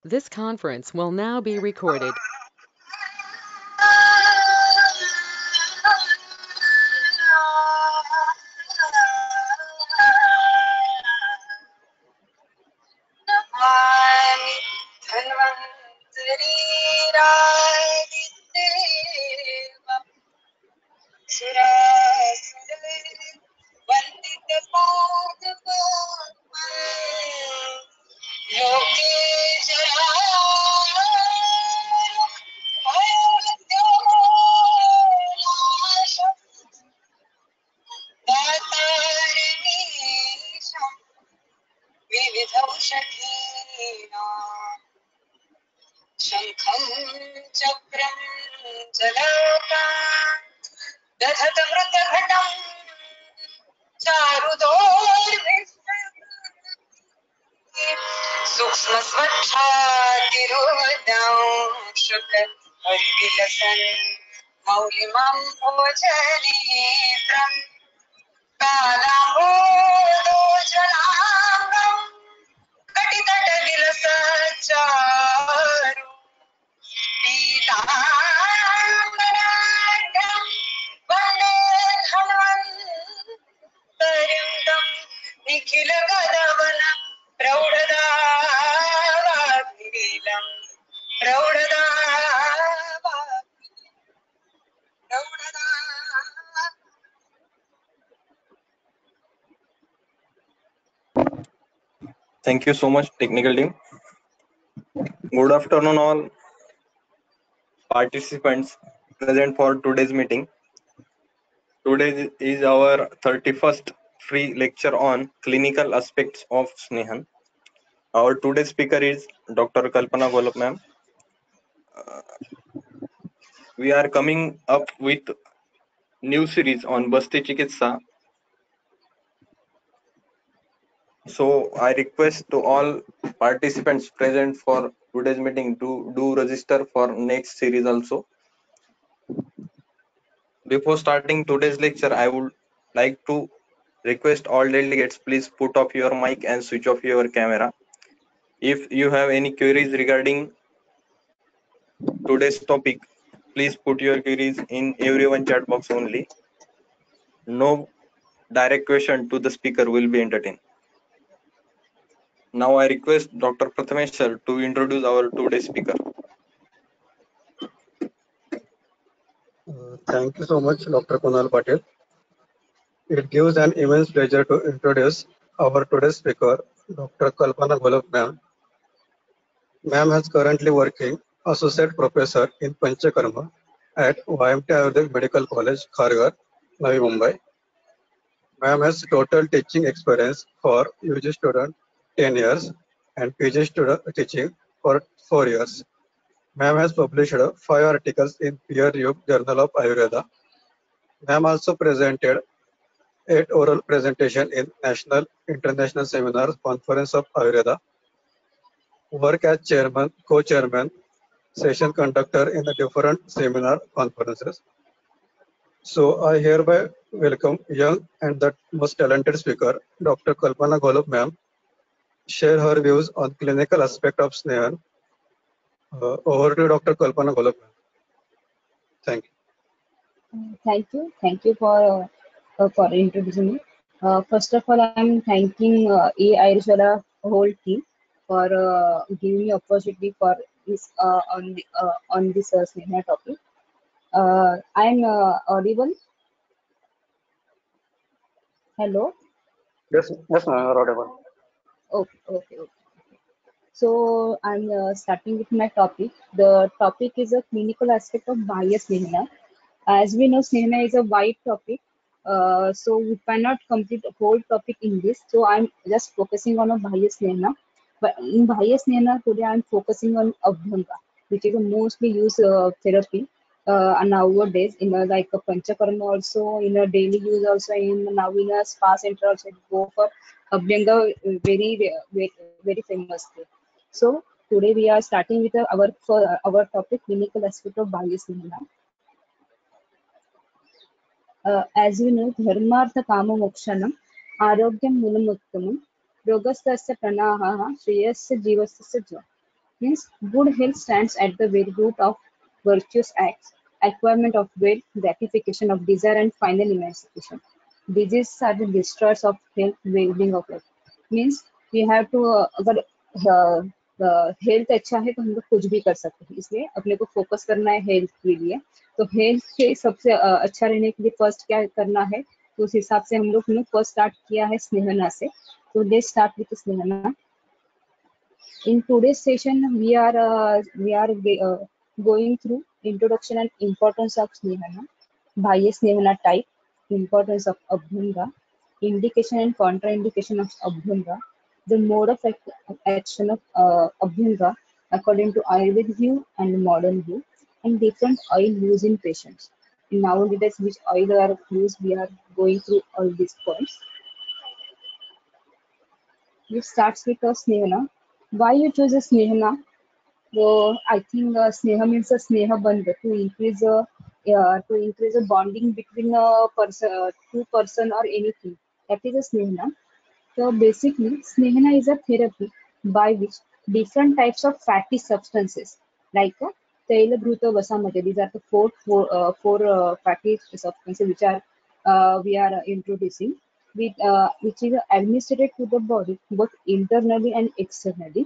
This conference will now be recorded. Namami धन्वन्तरीरादिदेवं सुरासुरैर्वन्दितपादपद्मं लोके जरामरणभयोऽन्त्यनाशम् दातारमीशम् विविधौषधीनाम् शङ्खं चक्रं जलपान् दधतमृतघटं चारुदोर्भिः सूक्ष्मस्वच्छातिरोदं शुकहरिविलसन् मौलिमं भोजनेत्रं कालाम्बोदोज्ज्वलाङ्गं कटितटविलसच्चारु पीताम्बराढ्यं वन्दे हनुमन्तर्युगं निखिलगगन प्रौढदावाग्निलीलं प्रौढदा Thank you so much, technical team. Good afternoon, all participants present for today's meeting. Today is our 31st free lecture on clinical aspects of Snehan. Our today's speaker is Dr. Kalpana Golap ma'am. We are coming up with new series on Basti Chikitsa. So I request to all participants present for today's meeting to do register for next series also. Before starting today's lecture, I would like to request all delegates, please put off your mic and switch off your camera. If you have any queries regarding today's topic, please put your queries in everyone chat box only. No direct question to the speaker will be entertained. Now I request Dr. Prathamesh sir to introduce our today's speaker. Thank you so much, Dr. Kunal Patel. It gives an immense pleasure to introduce our today's speaker, Dr. Kalpana Golap ma'am. Ma'am is currently working Associate Professor in Panchakarma at YMT Ayurvedic Medical College, Kharghar, Navi Mumbai. Ma'am has total teaching experience for UG student 10 years and PG student teaching for 4 years. Ma'am has published 5 articles in peer-reviewed Journal of Ayurveda. Ma'am also presented 8 oral presentation in national, international seminars, conference of Ayurveda, work as chairman, co-chairman, session conductor in the different seminar conferences. So I hereby welcome young and the most talented speaker, Dr. Kalpana Golap ma'am, share her views on clinical aspect of Snehan. Over to Dr. Kalpana Golap ma'am. Thank you. Thank you for introducing me. First of all, I'm thanking A. Ayurveda whole team for giving me opportunity for this on this seminar topic. I'm audible. Hello. Yes, ma'am, you're audible. Okay. So I'm starting with my topic. The topic is a clinical aspect of bias Snehana. As we know, Snehana is a wide topic, so we cannot complete the whole topic in this. So I'm just focusing on a bias Snehana. But in bias Snehana today, I'm focusing on Abhyanga, which is a mostly used therapy nowadays in a, like a Panchakarma also, in a daily use also, in now in a spa center also go for Abhyanga very famously. So today we are starting with our topic clinical aspect of bias Snehana. As you know, dharmartha kama mokshanam, arogyam mulam uttamam, rogastasya pranaha, shreyasya jivasya jva. Means good health stands at the very root of virtuous acts, acquirement of wealth, gratification of desire, and final emancipation. Diseases are the destroyers of health, well-being of life. Means we have to अगर health अच्छा है तो हम लोग कुछ भी कर सकते हैं, इसलिए अपने को फोकस करना है हेल्थ के लिए। तो हेल्थ के सबसे अच्छा रहने के लिए फर्स्ट क्या करना है, तो उस हिसाब से हम लोग ने फर्स्ट स्टार्ट किया है स्नेहना से। तो लेट्स स्टार्ट विद स्नेहना। In today's session, we are going through introduction and importance of Snehana, Bhaya Snehana type, importance of Abhyanga, indication and contraindication of Abhyanga, the mode of action of Abhyanga according to Ayurvedic view and modern view, and different oil used in patients. In nowadays, which oil are used, we are going through all these points. It starts with Snehana. Why you choose a Snehana? So I think Sneha means a Sneha Bandha, to increase a bonding between a person, two person or anything. That is a Snehana. So basically, Snehana is a therapy by which different types of fatty substances like Taila Bhruta Vasamate, these are the four fatty substances which are we are introducing, which is administered to the body both internally and externally.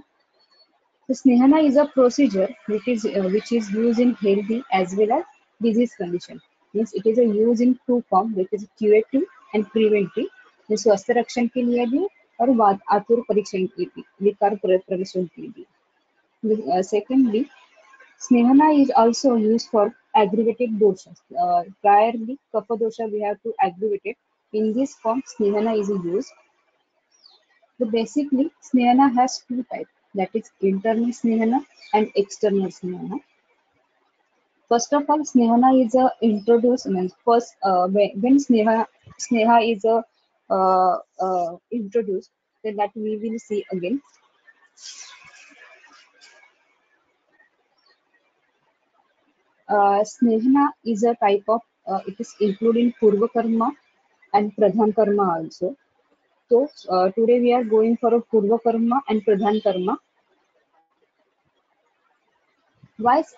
The Snehana is a procedure which is used in healthy as well as disease condition. Means it is a use in two form, which is curative and preventive. स्वास्थ्य रक्षण के लिए भी और आतुर परीक्षण के लिए, विकार परीक्षण के लिए. Secondly, Snehana is also used for aggravated doshas. Priorly, kapha dosha we have to aggravate it. In this form, Snehana is used. So basically, Snehana has two types, that is internal Snehana and external Snehana. First of all, Snehana is introduced. First, when Sneha is introduced, then that we will see again. Snehana is a type of, it is including Purva Karma and Pradhan Karma also. So today we are going for a Purva Karma and Pradhan Karma. Why is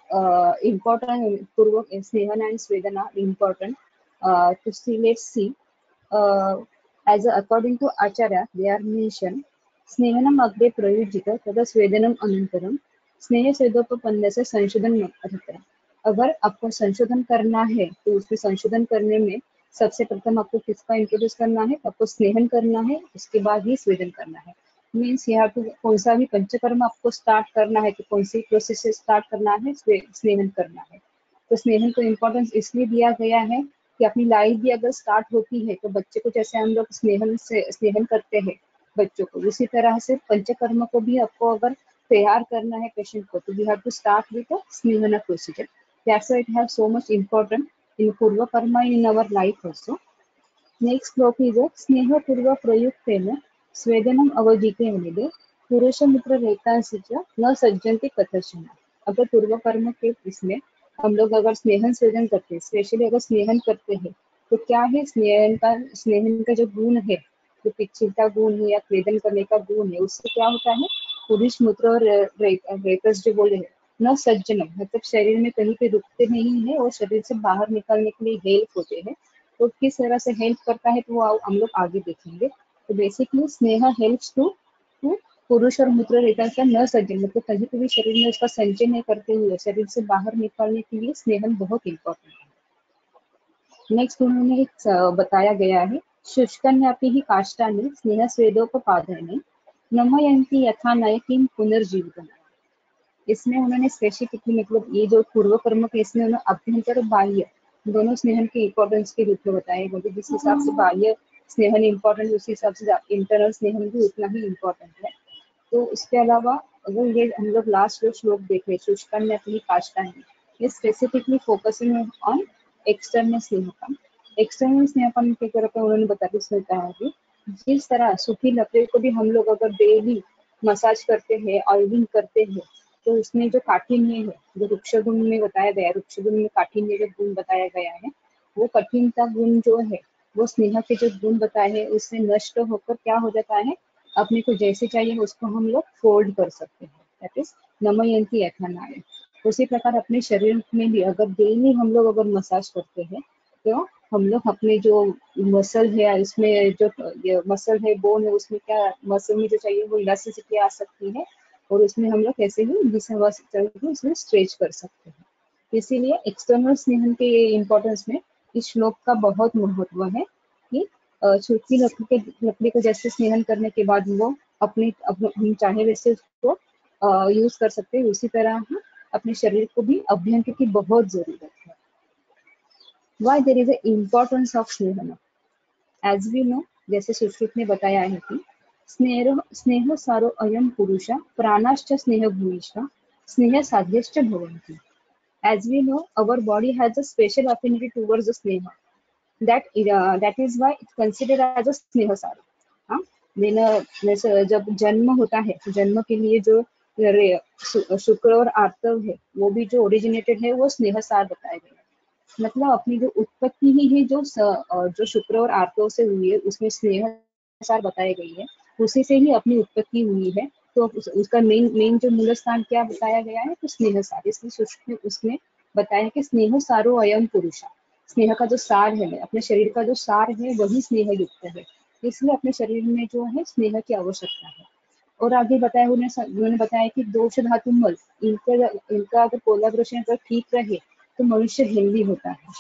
important Purva Snehana and Svedana important? To see, let's see. According to Acharya, they are mentioned. Snehanam agre prayujita तथा स्वेदनम अनंतरम स्नेह स्वेदोपपन्न से संशोधन अधिकतम. अगर आपको संशोधन करना है तो उसमें संशोधन करने में सबसे प्रथम आपको किसका इंट्रोड्यूस करना है, आपको स्नेहन करना है, उसके बाद ही स्वेदन करना है. मीन्स यहाँ पे कौन सा भी पंचकर्म आपको स्टार्ट करना है तो कौन सी प्रोसेस से स्टार्ट करना है, स्नेहन करना है. तो स्नेहन को इम्पोर्टेंस इसलिए दिया गया है कि अपनी लाइफ भी अगर स्टार्ट होती है तो बच्चे को जैसे हम लोग स्नेहन करते हैं बच्चों को, उसी तरह से पंचकर्म को भी आपको अगर तैयार करना है पेशेंट को तो we have to start with स्नेहन procedure. That's why it has so much important in Purva Karma in our life also. Next श्लोक is स्नेह पूर्व प्रयुक्तेन स्वेदनम अवजीते वनिदे पुरुष मित्र रेखांसि च न सज्जन्ति कथर्षण. अगर पूर्व कर्म के इसमें हम लोग अगर स्नेहन स्वेदन करते हैं, स्पेशली अगर स्नेहन करते हैं तो क्या है, स्नेहन का जो गुण है, जो पिच्छिलता गुण है या स्वेदन करने का गुण है, उससे क्या होता है, पुरुष मूत्र और रेतस जो बोले हैं न सज्जनम, मतलब शरीर में कहीं पे रुकते नहीं है और शरीर से बाहर निकालने के लिए हेल्प होते हैं. तो किस तरह से हेल्प करता है तो वो हम लोग आगे देखेंगे. तो बेसिकली स्नेह हेल्प्स टू पुरुष और मूत्र रेखा का न सज्जन, मतलब कहीं पे भी शरीर में उसका संचय नहीं करते हुए शरीर से बाहर निकालने के लिए स्नेहन बहुत इंपॉर्टेंट है. नेक्स्ट उन्होंने बताया गया है शुष्कन्यापि ही काष्ठानि स्नेह स्वेदोपपादने नमयंती यथा नय किम पुनर्जीवितम्. इसमें उन्होंने स्पेसिफिकली मतलब ये जो पूर्व कर्म के इसमें उन्होंने अभ्यंतर बाह्य दोनों स्नेहन के इम्पोर्टेंस के रूप में बताए, मतलब जिस हिसाब से बाह्य स्नेहन इम्पोर्टेंट उसी हिसाब से इंटरनल स्नेहन भी उतना ही इम्पोर्टेंट है. तो इसके अलावा अगर ये हम लोग लास्ट जो श्लोक देख रहे शुष्कन्य अपनी काष्ठानि, ये स्पेसिफिकली फोकसिंग ऑन एक्सटर्नल स्नेहपन. एक्सटर्नल स्नेहपन के तरफ उन्होंने बताया है कि जिस तरह सूखी लकड़ी को भी हम लोग अगर डेली मसाज करते हैं, ऑयलिंग करते हैं, तो उसमें जो काठिन्य है, जो वृक्ष गुण में बताया गया है, वृक्ष गुण में काठिन्य जो गुण बताया गया है, वो कठिनता गुण जो है वो स्नेह के जो गुण बताए हैं उससे नष्ट होकर क्या हो जाता है, अपने को जैसे चाहिए उसको हम लोग फोल्ड कर सकते हैं. दैट इज नमयंती यथा नाड़ी। उसी प्रकार अपने शरीर में भी अगर डेली हम लोग अगर मसाज करते हैं तो हम लोग अपने जो मसल है उसमें जो मसल है बोन है उसमें क्या मसल में जो चाहिए वो इलास्टिसिटी आ सकती है और उसमें हम लोग कैसे भी जिस हवा से चलकर उसमें स्ट्रेच कर सकते हैं। इसीलिए एक्सटर्नल स्नेहन के इम्पोर्टेंस में इस श्लोक का बहुत महत्व है कि सूखी लकड़ी को जैसे स्नेहन करने के बाद वो हम चाहे वैसे उसको यूज कर सकते हैं, उसी तरह हम अपने शरीर को भी अभ्यंग की बहुत जरूरत है। Why there is a importance of स्नेहन? As we know, जैसे सुश्रुत ने बताया है कि स्नेह सारो अयम पुरुष प्राणाश्च स्नेह भूमिश्च स्नेह साध्यश्च भवन्ति। As we know, our body has a special affinity towards the sneha. That is why it's considered as a स्नेह सार। हाँ, जब जन्म होता है जन्म के लिए जो शुक्र और आर्तव है वो भी जो ओरिजिनेटेड है वो स्नेह सार बताया गया है। मतलब अपनी जो उत्पत्ति ही है जो शुक्र और आर्तव से हुई है उसमें स्नेह सार बताई गई है, उसी से ही अपनी उत्पत्ति हुई है। तो उसका मेन जो मूल स्थान क्या बताया गया है तो स्नेह सार। इसलिए उसने बताया कि स्नेह सारो अयम पुरुषा, स्नेह का जो सार है अपने शरीर का जो सार है वही स्नेह युक्त है, इसलिए अपने शरीर में जो है स्नेह की आवश्यकता है। और आगे बताया उन्होंने बताया कि दोष धातु मल इनका अगर कोलाब्रेशन अगर ठीक रहे तो मनुष्य हेल्दी होता है।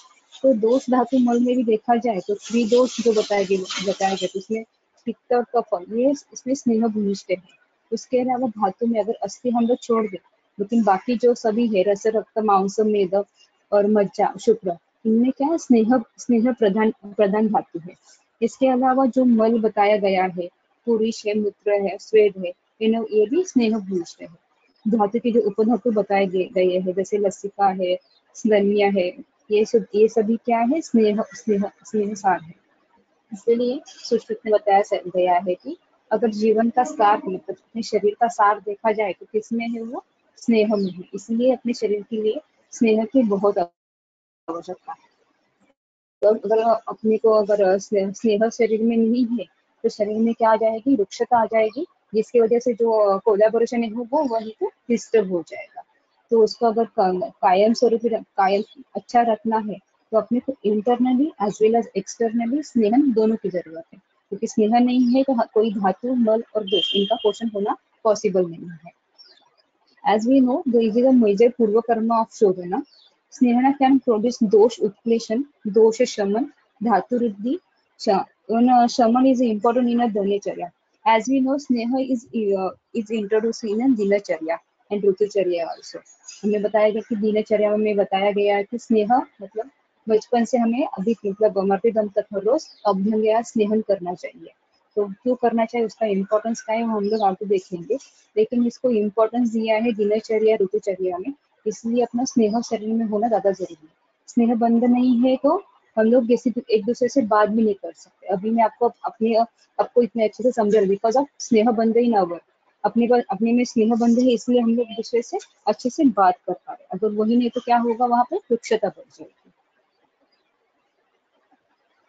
तो दोष धातु मल में भी देखा जाए तो त्रिदोष जो बताया गया तो उसमें पित्त और कफ ये इसमें स्नेह भूमिष्ठ है। उसके अलावा धातु में अगर अस्थि हम लोग छोड़ दें लेकिन बाकी जो सभी है रस रक्त मांस मेद और मज्जा शुक्र इनमें क्या है स्नेह प्रधान धातु है। इसके अलावा जो मल बताया गया है पुरुष है मूत्र है स्वेद है ये भी स्नेह भूमिष्ठ है। धातु के जो उपधातु बताए गए हैं जैसे लसिका है स्लन्य है ये सभी क्या है स्नेह सार है। इसलिए सुश्रुत ने बताया गया है कि अगर जीवन का सार मतलब अपने शरीर का सार देखा जाए तो किसमें है वो स्नेह में है। इसलिए अपने शरीर के लिए स्नेह की बहुत आवश्यकता है। तो अगर अपने को अगर स्नेह शरीर में नहीं है तो शरीर में क्या आ जाएगी रुक्षता आ जाएगी, जिसकी वजह से जो कोलैबोरेशन है वो वहीं पे डिस्टर्ब हो जाएगा। तो उसको अगर कायम स्वरूप कायम अच्छा रखना है तो अपने को internally as well as externally स्नेहन दोनों की जरूरत है, क्योंकि स्नेह नहीं है तो कोई धातु मल और दोष इनका पोषण होना पॉसिबल नहीं है। As we know, there is a major purva karma of Shodhana. Snehana can produce dosh utkleshan, dosh shaman, dhatu riddhi. Shaman is important in a dhanacharya. As we know, sneha is introduced in a dinacharya and rutucharya also. हमें बताया गया कि दिनचर्या में बताया गया है कि स्नेह मतलब बचपन से हमें अभी मतलब मरते दम तक हर रोज अभ्यंग या स्नेहन करना चाहिए। तो क्यों करना चाहिए उसका इम्पोर्टेंस क्या है हम लोग आगे देखेंगे, लेकिन इसको इम्पोर्टेंस दिया है दिनचर्या ऋतुचर्या में, इसलिए अपना स्नेह शरीर में होना ज्यादा जरूरी है। स्नेह बंद नहीं है तो हम लोग जैसे एक दूसरे से बात भी नहीं कर सकते। अभी मैं आपको इतने अच्छे से समझा बिकॉज ऑफ स्नेह बंद ही ना हो, अपने में स्नेह बंद है इसलिए हम लोग एक दूसरे से अच्छे से बात कर पा रहे। अगर वही नहीं तो क्या होगा वहां पे रुक्षता बढ़ जाएगी।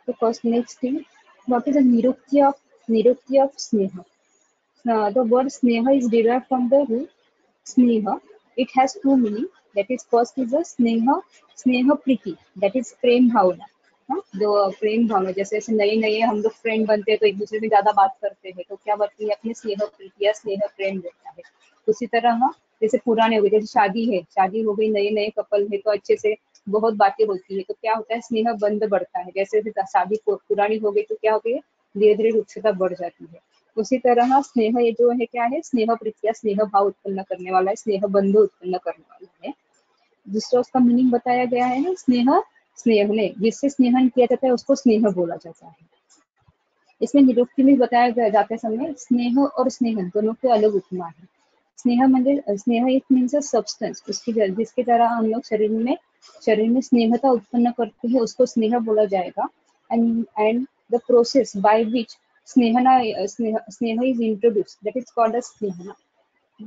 तो first next thing, what is the निरुक्ति ऑफ स्नेह? The word sneha is derived from the root sneha. It has two meaning. That is, first is the sneha priti. That is प्रेम भावना। हाँ, जो प्रेम भावना जैसे नए हम लोग फ्रेंड बनते हैं तो एक दूसरे में ज्यादा बात करते हैं तो क्या बनती है अपनी स्नेह प्रीति या स्नेह प्रेम रहता है। उसी तरह हाँ, जैसे पुराने हो गए जैसे शादी हो गई नए कपल है तो अच्छे से बहुत बातें होती है तो क्या होता है स्नेह बंद बढ़ता है। जैसे शादी पुरानी हो गई तो क्या हो गई धीरे धीरे रुक्षता बढ़ जाती है। उसी तरह स्नेह ये जो है क्या है स्नेह प्रीति या स्नेह भाव उत्पन्न करने वाला है, स्नेह बंधु उत्पन्न करने वाला है। दूसरा उसका मीनिंग बताया गया है ना स्नेह ने जिससे स्नेहन किया जाता है उसको स्नेह बोला जाता है। इसमें निरुक्ति में बताया जाते समय स्नेह और स्नेहन दोनों के अलग उपमा है। स्नेह इट मीन्स अ सब्सटेंस, जिसके द्वारा हम लोग शरीर में स्नेहता उत्पन्न करते हैं उसको स्नेह बोला जाएगा। And the process by which Sneha is introduced, that is called as Snehana.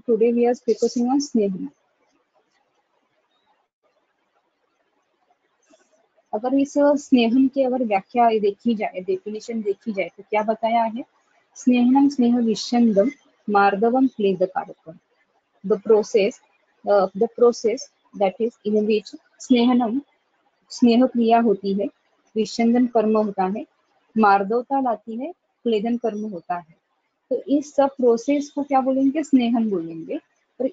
Today we are focusing on Snehana. अगर इस स्नेहन की अगर व्याख्या देखी जाए डेफिनेशन देखी जाए तो क्या बताया है? स्नेहनम स्नेह विषंदम मार्दवम क्लेद कारकम। the process that is in which स्नेहनम स्नेह क्रिया होती है, विच्छेदन कर्म होता है, मार्दवता लाती है, क्लेदन कर्म होता है। तो इस सब प्रोसेस को क्या बोलेंगे? स्नेहन बोलेंगे। और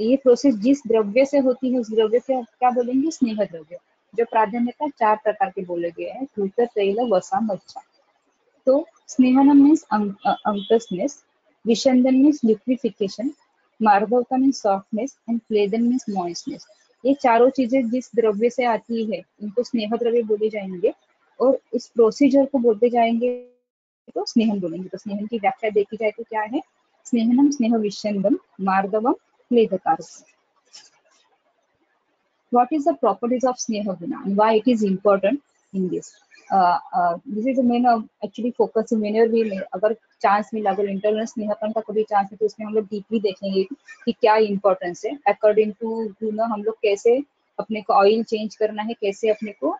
ये प्रोसेस जिस द्रव्य से होती है उस द्रव्य से क्या बोलेंगे? स्नेह द्रव्य। जो प्राधान्यता 4 प्रकार के बोले गए हैं, धूत, तैल, वसा, मज्जा। तो स्नेहनम मीन्स अंकसनेस, विच्छेदन मीन्स लिक्विफिकेशन, मार्दवता मीन्स सॉफ्टनेस एंड क्लेदन मीन्स मॉइस्टनेस। ये चारों चीजें जिस द्रव्य से आती है उनको स्नेह द्रव्य बोले जाएंगे, और इस प्रोसीजर को बोलते जाएंगे तो स्नेहन बोलेंगे। तो स्नेहन की व्याख्या देखी जाए तो क्या है? स्नेहनम स्नेह विच्छेदम, मार्दवम, क्लेदकारकम। What is the properties of Sneha Guna and why it is important in this? This is the main actually focus whenever we अगर चांस मिला, अगर इंटरनल स्नेहपन का कभी चांस है तो उसमें हम लोग डीपली देखेंगे कि क्या इंपॉर्टेंस है। अकॉर्डिंग टू गुना हम लोग कैसे अपने को ऑयल चेंज करना है, कैसे अपने को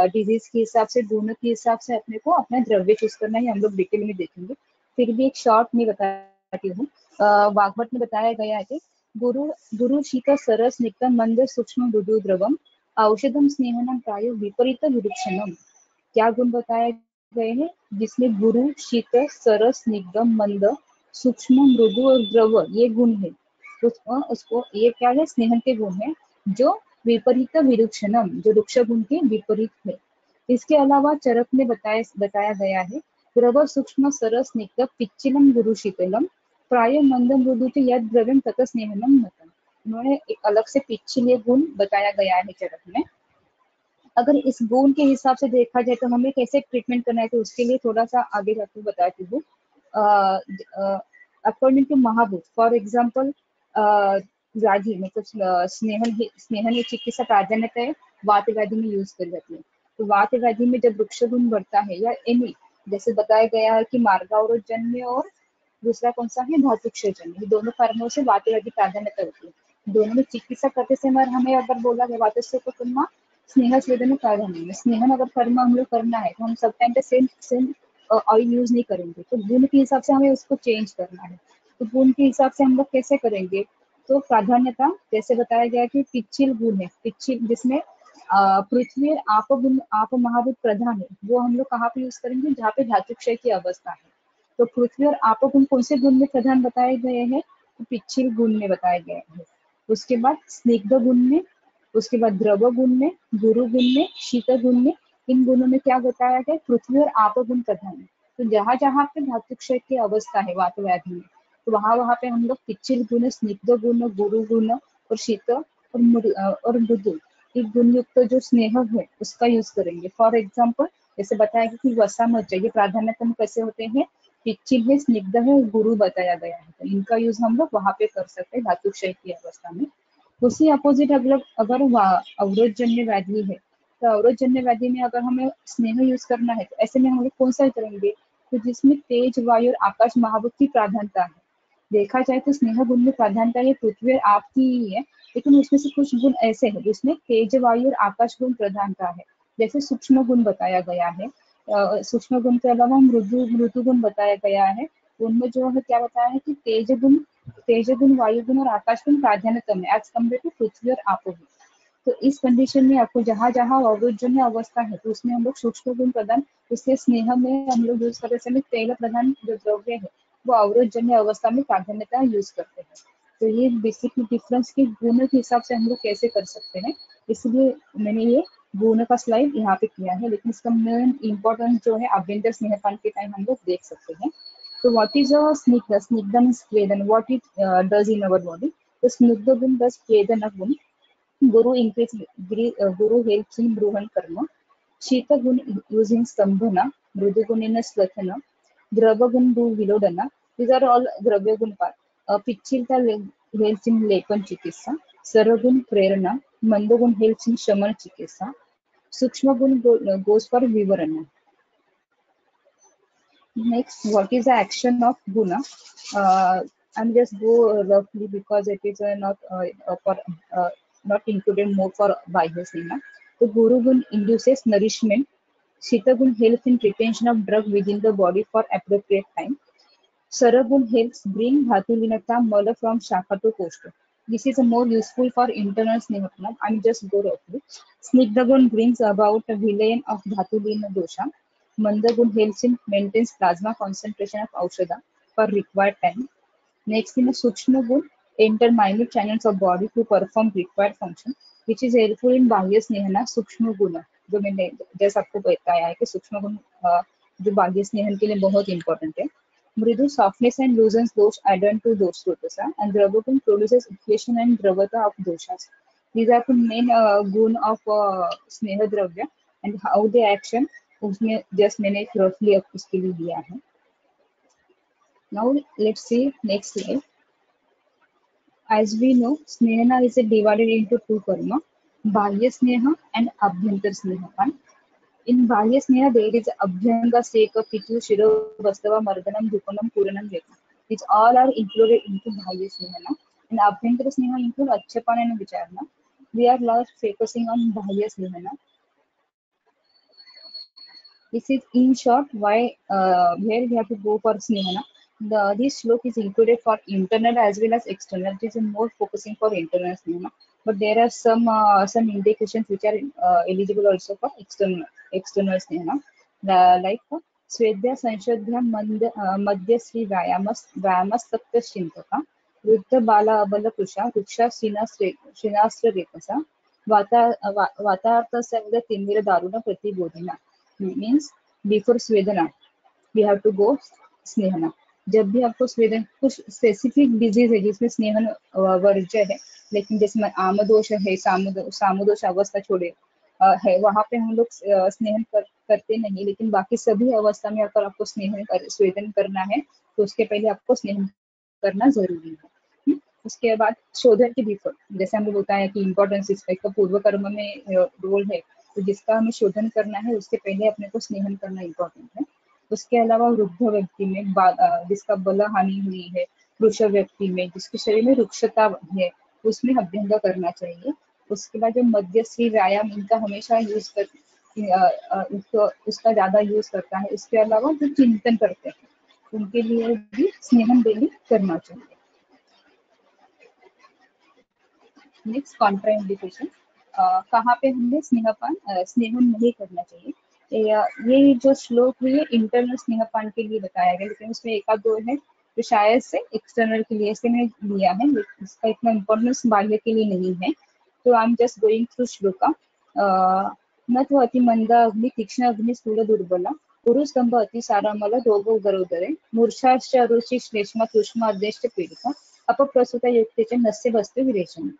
डिजीज के हिसाब से, गुणों के हिसाब से अपने को अपना द्रव्य चूज करना है, हम लोग डिटेल में देखेंगे। फिर भी एक शॉर्ट में बताती हूँ। वाग्भट में बताया गया है कि गुरु शीत सरस निक्त मंद सूक्ष्म मृदु द्रवम औषधम स्नेहनम प्रायो विपरीत विरुक्षणम। क्या गुण बताए गए हैं? जिसमें गुरु शीत सरस निगम मंद सूक्ष्म मृदु और द्रव ये गुण है, उसको ये क्या है? स्नेहन के गुण है, जो विपरीत विरुक्षणम, जो रुक्ष गुण के विपरीत है। इसके अलावा चरक में बताया गया है द्रव सूक्ष्म सरस निग्ध पिच्चिलम गुरु शीतलम प्राय मंद मृदु यद द्रव्यम तथा स्नेहनम मतम। उन्होंने एक अलग से पिच्छिले गुण बताया गया है चरक में। अगर इस गुण के हिसाब से देखा जाए तो हमें कैसे ट्रीटमेंट करना है, तो उसके लिए थोड़ा सा आगे जाकर बताती हूँ। अकॉर्डिंग टू महाभूत, फॉर एग्जाम्पल व्याधि में कुछ स्नेहन चिकित्सा प्राधान्यता है, वात व्याधि में यूज कर जाती है। तो वात व्याधि में जब वृक्ष गुण बढ़ता है या एनी, जैसे बताया गया है कि मार्गावरोधजन्य और दूसरा कौन सा है? धातु क्षयजन्य, ये दोनों कारणों से वात व्याधि प्राधान्यता होती है। दोनों में चिकित्सा करते समय हमें अगर बोला गया वातस्य को कर्म स्नेह स्वेदन प्राधान्य, स्नेहन अगर कर्म हम लोग करना है तो हम सब टाइम पे सेम ऑयल यूज नहीं करेंगे, तो गुण के हिसाब से हमें उसको चेंज करना है। तो गुण के हिसाब से हम लोग कैसे करेंगे? तो प्राधान्यता जैसे बताया गया कि पिच्छिल गुण है, पिच्छिल जिसमें पृथ्वी आप गुण, आप महाभूत प्रधान है, वो हम लोग कहाँ पे यूज करेंगे? जहाँ पे धातु क्षय की अवस्था है। तो पृथ्वी और आप गुण कौन से गुण में प्रधान बताए गए हैं? तो पिच्छिल गुण में बताए गए हैं। उसके बाद स्निग्ध गुण में, उसके बाद द्रव गुण में, गुरु गुण में, शीत गुण में, इन गुणों में क्या बताया गया? पृथ्वी और आप गुण प्रधान है। तो जहां जहां पे धातु क्षय की अवस्था है वात व्याधि में, तो वहां पे हम लोग पिच्छिल गुण, स्निग्ध गुण, गुरु गुण और शीत और मृदु, एक गुण युक्त जो स्नेह है उसका यूज करेंगे। फॉर एग्जाम्पल जैसे बताया कि वसा मज्जा, ये प्राधान्यता कैसे होते हैं? पिच्छिल है, स्निग्ध है और गुरु बताया गया है, तो इनका यूज हम लोग वहां पे कर सकते हैं धातु क्षय की अवस्था में। उसी अपोजिट अगर अवरोधजन्य व्याधि है, तो अवरोधजन्य व्याधि में अगर हमें स्नेह यूज करना है तो ऐसे में हम लोग कौन सा करेंगे? तो जिसमें तेज, वायु और आकाश महाभूत की प्राधानता है। देखा जाए तो स्नेह गुण में प्राधानता ये पृथ्वी और आप की ही है, लेकिन उसमें से कुछ गुण ऐसे हैं जिसमें तेज, वायु और आकाश गुण प्रधानता है। जैसे सूक्ष्म गुण बताया गया है, सूक्ष्म गुण के अलावा मृदु गुण बताया गया है। उनमें जो है क्या बताया है कि तेज गुण, वायु गुण और आकाश गुण प्राधान्यतम है एज कम्पेयर टू पृथ्वी और आप गुण। तो इस कंडीशन में आपको जहां जहां अवरोधजन्य अवस्था है तो उसमें हम लोग सूक्ष्म गुण प्रदान, इसलिए स्नेह में हम लोग यूज करते समय तेल प्रधान जो द्रव्य है वो अवरोधजन्य अवस्था में प्राधान्यता यूज करते हैं। तो ये बेसिक डिफरेंस के गुणों के हिसाब से हम लोग कैसे कर सकते हैं, इसलिए मैंने ये गुण का स्लाइड यहाँ पे किया है, लेकिन इसका मेन इंपॉर्टेंट जो है अभ्यंतर स्नेहपान के टाइम हम लोग देख सकते हैं। So what is a snigdha? Snigdha means Vedana. What it does in our body? The snigdha gun does Vedana gun. Guru increase, Guru helps in Bruhan karma. Shita gun using Stambhana. Mrudu gun in a Slathana. Drava gun do Vilodana. These are all Dravya gun part. Pichilta helps in Lepan Chikissa. Saragun Prerana. Mandagun helps in Shaman Chikissa. Sukshma gun goes for Vivarana. Next, what is the action of guna? I'm just go roughly because it is not included more for Bahya Sena. The Guru gun induces nourishment. Shita gun helps in retention of drug within the body for appropriate time. Saragum helps bring dhatulinata mala from shaka to koshta. This is more useful for internal snehapanam. I'm just go roughly. Snigdagun brings about a villain of dhatulina dosha. Mandagun helps in maintains plasma concentration of aushada for required time. Next in a Sukshma gun enter minute channels of body to perform required function, which is helpful in बाह्य स्नेहना सूक्ष्म गुण जो मैंने जैसा आपको बताया है कि सूक्ष्म गुण जो बाह्य स्नेहन के लिए बहुत इंपॉर्टेंट है. मृदु softness and loosens those addend to those dosha, and Dravagun produces equation and dravata of doshas. These are the main gun of स्नेह द्रव्य and how they action उसमें just मैंने roughly अब उसके लिए दिया है. Now let's see next slide. As we know, snehana is divided into two karma, bahya sneha and abhyantar sneha. In bahya sneha, there is abhyanga, seka, pitu, shiro, vastava, mardanam, dhupanam, puranam, rekha. These all are included into bahya sneha. And abhyantar sneha include achyapan and vicharana. We are now focusing on bahya sneha. This is in short why where we have to go for snehana. This slok is included for internal as well as external. It is more focusing for internal snehana, but there are some indications which are eligible also for external snehana. Like Svedya Sanshadhya Madhya Sri Vayamas Sapta Shintaka Ruddha Bala Abala Kusha Ruksha Shinastra Rekasa Vatartha Sangha Timira Daruna Prati Bodhina. Means before स्वेदना we have to go स्नेहना. जब भी आपको स्वेदन कुछ specific disease है जिसमें स्नेहन वर्ज्य है, लेकिन जैसे आमदोष है, सामदोष अवस्था छोड़े है, वहां पे हम लोग स्नेहन करते नहीं, लेकिन बाकी सभी अवस्था में अगर आपको स्वेदन करना है तो उसके पहले आपको स्नेहन करना जरूरी है. उसके बाद शोधन की बिफोर जैसे हमने बताया कि इम्पोर्टेंस इसका पूर्व कर्म में रोल है, तो जिसका हमें शोधन करना है उसके पहले अपने को स्नेहन करना इम्पोर्टेंट है. उसके अलावा वृद्ध व्यक्ति में जिसका बल हानि हुई है, वृक्ष व्यक्ति में जिसके शरीर में रुक्षता है, उसमें अभ्यंग करना चाहिए. उसके बाद जो मध्यश्री व्यायाम इनका हमेशा यूज उसका ज्यादा यूज करता है. इसके अलावा जो चिंतन करते हैं उनके लिए भी स्नेहन डेली करना चाहिए. नेक्स्ट कॉन्ट्राइंडिकेशन, कहाँ पे हमें स्नेहन नहीं करना चाहिए. ये जो श्लोक है ये इंटरनल स्नेहपान के लिए बताया गया, लेकिन उसमें एक आध दो है जो शायद से एक्सटर्नल के लिए से मैंने लिया है, इसका इतना इम्पोर्टेंस बाह्य के लिए नहीं है. तो I am just going through shloka. न तो अति मंदा अग्नि तीक्ष्ण अग्नि स्थूल दुर्बला पुरुस्तंभ अति सारामल रोग उदरोदरे मूर्छाश्च अरुचि श्लेष्मा तूष्मा अद्देश्च पीड़िता अपप्रसूता युक्ते नस्य वस्तु विरेचन.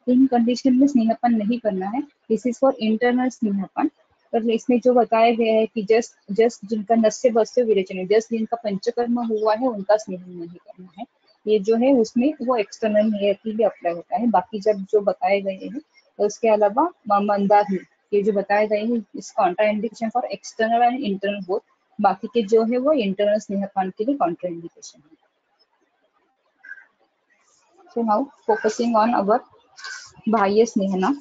इन कंडीशन में स्नेहपान नहीं करना है. दिस इज फॉर इंटरनल स्नेहपान. पर इसमें जो बताया गया है कि जस्ट जिनका नस्य वस्तु विरेचन है, जस्ट जिनका पंचकर्म हुआ है उनका स्नेहन नहीं करना है. ये जो है उसमें वो एक्सटर्नल हेयर के लिए अप्लाई होता है. बाकी जब जो बताए गए हैं तो उसके अलावा मंदाग्नि ये जो बताए गए हैं इस contraindication for external and internal both. बाकी के जो है वो इंटरनल स्नेहपान के लिए कॉन्ट्राइंडिकेशन है. So now focusing on our बाह्य स्नेहना.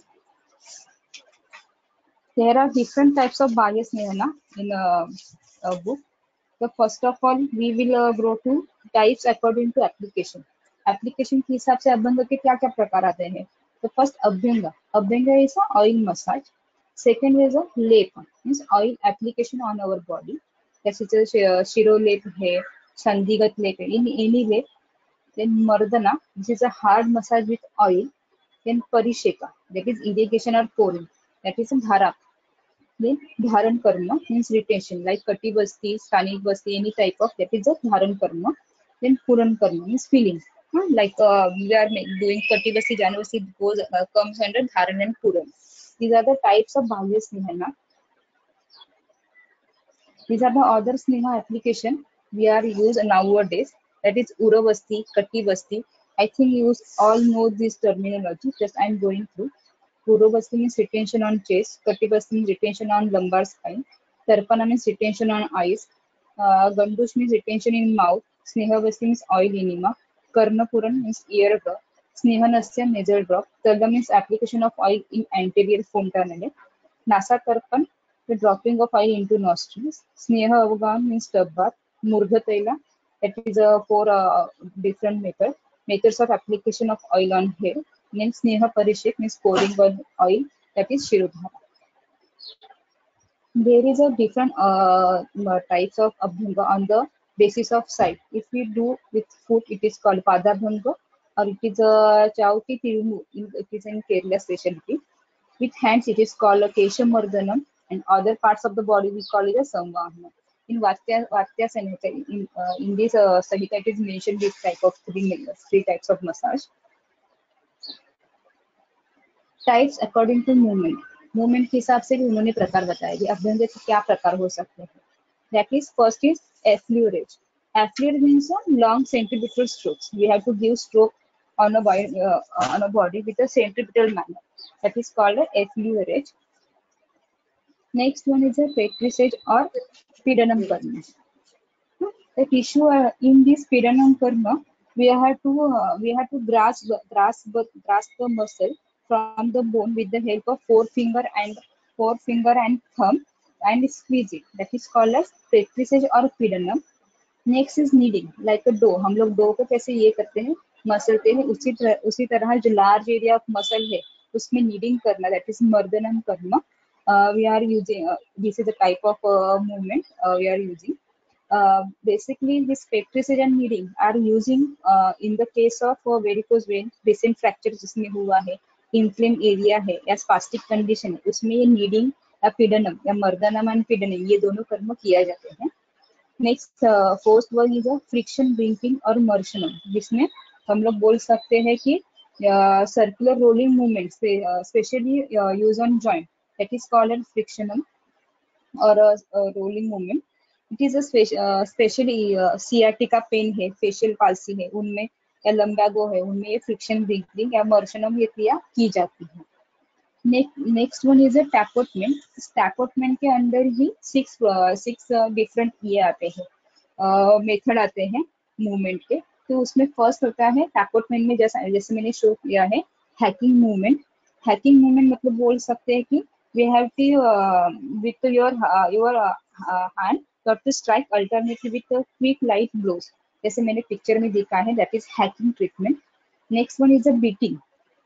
There are different types of bahya snehana in a book. So first of all, we will go to types according to application. Application के हिसाब से अभ्यंग के क्या क्या प्रकार आते हैं. तो first abhyanga is a oil massage. Second is a लेप, means oil application on our body. जैसे शिरोलेप है, संधिगत लेप है, in any लेप. Then mardana, which is a hard massage with oil. Then parisheka, that is irrigation or pouring, that is a dhara. Then dharan karma means retention, like kati basti, stanik basti, any type of, that is a dharan karma. Then puran karma means filling, like we are doing kati basti, jana basti comes under dharan and puran. These are the types of bahya snehana. These are the other sneha application we are used nowadays, that is uravasti, kati basti. I think you all know this terminology, just I am going through. Uravasti means retention on chest, Katibasti means retention on lumbar spine, Tarpana means retention on eyes, Gandush means retention in mouth, Snehavasti means oil enema, Karnapuran means ear drop, Snehanasya nasal drop, Tala means application of oil in anterior fontanelle, Nasa Tarpan, the dropping of oil into nostrils, Sneha Avagan means tub bath, Murdha Taila, That is four different methods of application of oil on hair. Means Sneha Parishik means pouring on oil. That is Shirudhara. There is a different types of abhyanga on the basis of site. If we do with foot, it is called padabhanga, or it is a chauti tirumu. It is in Kerala specialty. With hands, it is called a keshamardhanam, and other parts of the body we call it a samvahana. In Vatya Sanhita, in this Sanhita, it is mentioned this type of three types of massage. Types according to movement के हिसाब से भी उन्होंने प्रकार बताया कि अभ्यंग के क्या प्रकार हो सकते हैं. That is first is effleurage. Effleurage means long centripetal strokes. We have to give stroke on a body with a centripetal manner. That is called a effleurage. Next one is a patricide or Pidanam karma. The tissue in this Pidanam karma, we have to grasp the muscle from the bone with the help of forefinger and thumb and squeeze it. That is called as patricide or Pidanam. Next is kneading like a dough. हम लोग dough को कैसे ये करते हैं, मसलते हैं, उसी तरह जो लार्ज एरिया ऑफ मसल है उसमें नीडिंग करना. दैट इज मर्दनम कर्म. We are using this is a type of movement we are using. Basically this patricide and kneading are using in the case of varicose vein, recent fracture जिसमें हुआ है, inflamed area है या spastic condition है, उसमें ये kneading या पीडनम या मर्दनम एंड पीडनम ये दोनों कर्म किया जाते हैं. Next fourth one is a friction ब्रिंकिंग और मर्शनम, जिसमें हम लोग बोल सकते हैं कि circular rolling movement specially use on joint. That is called as फ्रिक्शनम और rolling movement. It is specially sciatica pain है, फेशियल पाल्सी है उनमें, या लंबागो है उनमें ये फ्रिक्शन ब्रिंकिंग या मर्शनम ये क्रिया की जाती है. Next one is a tapotement. Tapotement के अंदर ही सिक्स डिफरेंट ये आते हैं मेथड आते हैं मूवमेंट के. तो उसमें फर्स्ट होता है टैपोटमेंट में जैसे मैंने शो किया है हैकिंग मूवमेंट. हैकिंग मूवमेंट मतलब बोल सकते हैं कि we have to with your hand you have to strike alternately with quick light blows, जैसे मैंने पिक्चर में देखा है. That is hacking treatment. Next one is a beating.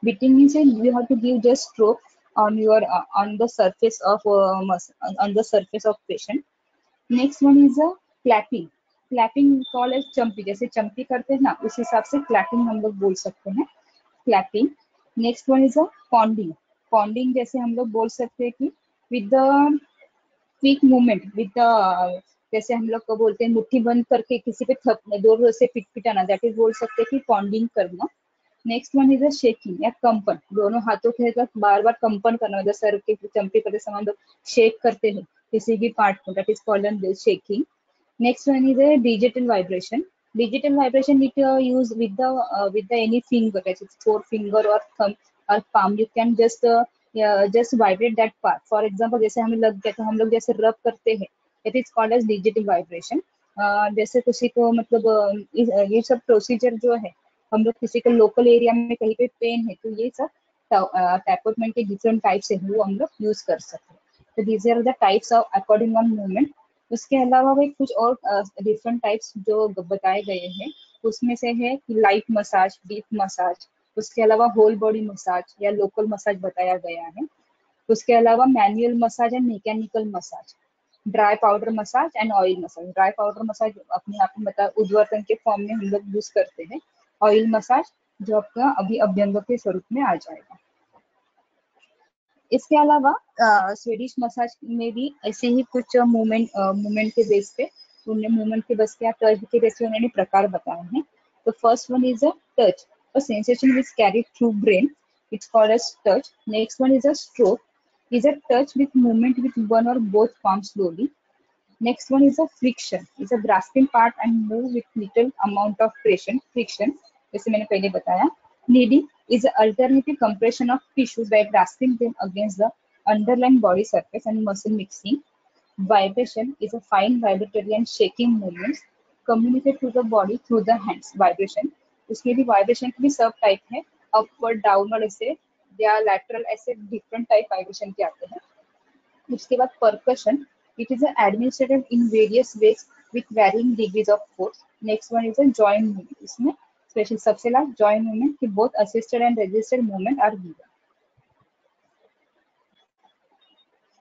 Beating means you have to give just stroke on your on the surface of patient. Next one is a clapping. Clapping called as चंपी. जैसे चंपी करते हैं ना उस हिसाब से clapping हम लोग बोल सकते हैं. Clapping. Next one is a ponding. Ponding जैसे हम लोग बोल सकते हैं कि with the quick movement, with the जैसे हम लोग को बोलते हैं मुट्ठी बंद करके किसी पे जोर से पिटाना, दैट इज बोल सकते हैं कि पॉन्डिंग करना. Next one is a shaking या कंपन. दोनों हाथों के साथ बार बार कंपन करना, मतलब सर के चंपी करते समय लोग शेक करते हैं किसी भी पार्ट को, that is called shaking. Next one is a digital vibration. Digital vibration it use with the any finger, जैसे फोर फिंगर और थंब और palm. You can just vibrate that part. For example जैसे हमें लग गया तो हम लोग जैसे रब करते हैं, it is called as digital vibration. जैसे किसी को मतलब ये सब प्रोसीजर जो है हम लोग किसी को लोकल एरिया में कहीं पे पेन है तो ये सब टैपोटमेंट के डिफरेंट टाइप्स है वो हम लोग यूज कर सकते हैं. तो these are the types of according on movement. उसके अलावा भी कुछ और डिफरेंट टाइप्स जो बताए गए हैं उसमें से है लाइट मसाज, डीप मसाज. उसके अलावा होल बॉडी मसाज या लोकल मसाज बताया गया है. उसके अलावा manual massage and mechanical massage, dry powder massage and oil massage. Dry powder massage अपने आप में बता उद्वर्तन के फॉर्म में हम लोग यूज करते हैं. ऑयल मसाज जो आपका अभी अभ्यंग के स्वरूप में आ जाएगा. इसके अलावा स्वीडिश मसाज में भी ऐसे ही कुछ मूवमेंट के बेस पे उन्होंने मूवमेंट के बस के टच के बेस पे उन्होंने प्रकार बताए हैं. तो first one is a touch, a sensation which carried through brain, it's called as touch. Next one is a stroke, is a touch with movement with one or both palms slowly. Next one is a friction, is a grasping part and move with little amount of friction, जैसे मैंने पहले बताया. Kneading is an alternative compression of tissues by grasping them against the underlying body surface and muscle mixing. Vibration is a fine vibratory and shaking movements communicate to the body through the hands. Vibration, उसमें भी vibration की भी सब type है, upward, downward ऐसे या lateral ऐसे different type vibration के आते हैं. उसके बाद percussion, it is administered in various ways with varying degrees of force. Next one is a joint movement. इसमें स्पेशल सबसे लास्ट joint movement कि both assisted and resisted movement are given.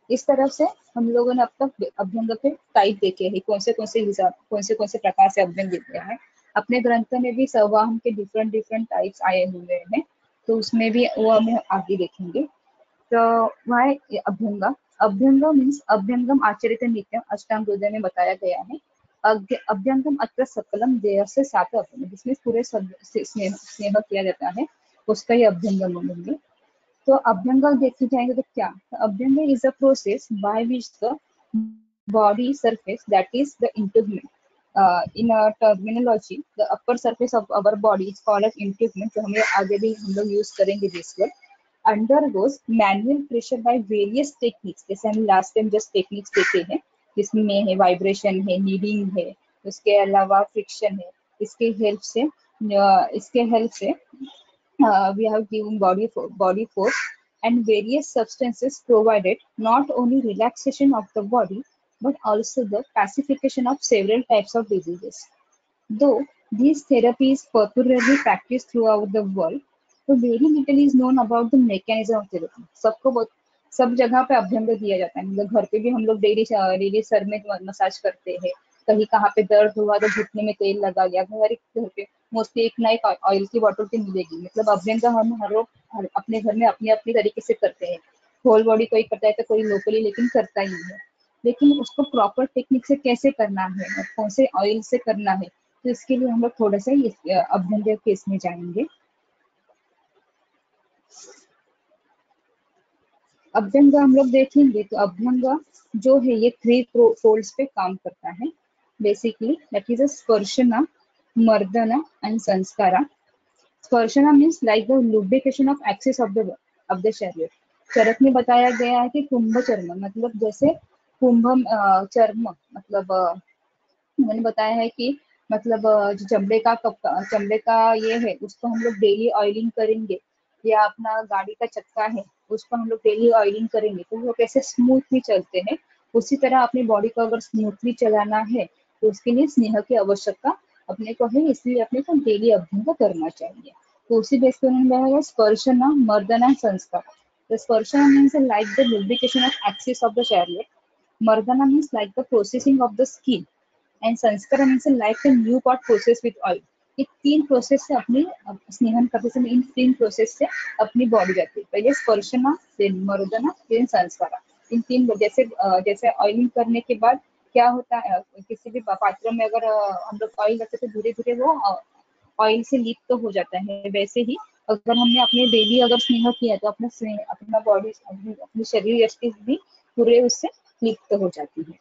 इस तरह से हम लोगों ने अब तक अभ्यंग के टाइप देखे हैं, कौन से प्रकार से अभ्यंग देते हैं. अपने ग्रंथ में भी संवाहन के डिफरेंट टाइप्स आए हुए हैं, तो उसमें भी वो हम आगे देखेंगे. तो वह अभ्यंग मीन्स अभ्यंगम आचरित नित्यम अष्टांग हृदय में बताया गया है. अभ्यंगम अत्र सकलम देह से सात अभ्यंग, जिसमें पूरे स्नेह किया जाता है, उसका ही अभ्यंगम बोलेंगे. तो अभ्यंग देखते जाएंगे तो क्या, अभ्यंग is a process by which the body surface that is the integument. In terminology the upper surface of our body is called as integument, जो हमें आगे भी हम लोग यूज करेंगे this word. Undergoes manual pressure by various techniques, जैसे हम last time just techniques देखे हैं, जिसमें है वाइब्रेशन है, नीडिंग है, उसके अलावा फ्रिक्शन है. इसके हेल्प से we have given body force and various substances provided not only relaxation of the body but also the pacification of several types of diseases. Though these therapies popularly practiced throughout the world, so very little is known about the mechanism of therapy. सब जगह पे अभ्यंग दिया जाता है. मतलब घर पे भी हम लोग डेली सर में मसाज करते हैं, कहीं कहाँ पे दर्द हुआ तो घुटने में तेल लगा लिया. घर पे मोस्टली एक ना एक ऑयल की बॉटल की मिलेगी. मतलब अभ्यंग हम हर रोज अपने घर में अपने तरीके से करते हैं. होल बॉडी कोई करता है तो कोई लोकली, लेकिन करता ही है. लेकिन उसको प्रॉपर टेक्निक से कैसे करना है और कौन से ऑयल से करना है, तो इसके लिए हम लोग थोड़ा सा अभ्यंग के इसमें जाएंगे. अभ्यंग हम लोग देखेंगे तो अभ्यंग जो है ये 3 फोल्ड्स पे काम करता है बेसिकली. दैट इज अ स्पर्शना, मर्दना एंड संस्कारा. स्पर्शना means like the lubrication of axis of the शरीर. चरक में बताया गया है कि कुंभ चर्म, मतलब जैसे कुंभ चर्म, मतलब मैंने बताया है कि मतलब जो चमड़े का ये है, उसको हम लोग डेली ऑयलिंग करेंगे, या अपना गाड़ी का चक्का है उसको हम लोग डेली ऑयलिंग करेंगे तो वो कैसे स्मूथली चलते हैं. उसी तरह अपनी बॉडी को अगर स्मूथली चलाना है तो उसके लिए स्नेह की आवश्यकता अपने को है, इसलिए अपने को डेली अभ्यंग करना चाहिए. तो उसी बेस पर उन्होंने स्पर्शना, मर्दना, संस्कार. The sparshana means like the lubrication of axis of the chariot. Mardana means like the processing of the skin. And sanskara means like the new part process with oil. ये 3 process से अपनी स्नेहन करते समय इन 3 process से अपनी body जाती है. पहले स्पर्शना, देन मर्दना, देन संस्कारा. इन 3 जैसे ऑयलिंग करने के बाद क्या होता है, किसी भी पात्र में अगर हम लोग ऑयल रखते तो धीरे धीरे वो ऑयल से लिप्त तो हो जाता है. वैसे ही अगर हमने अपने डेली अगर स्नेह किया तो अपना बॉडी, अपनी शरीर यष्टि भी पूरे उससे लिप्त हो जाती है.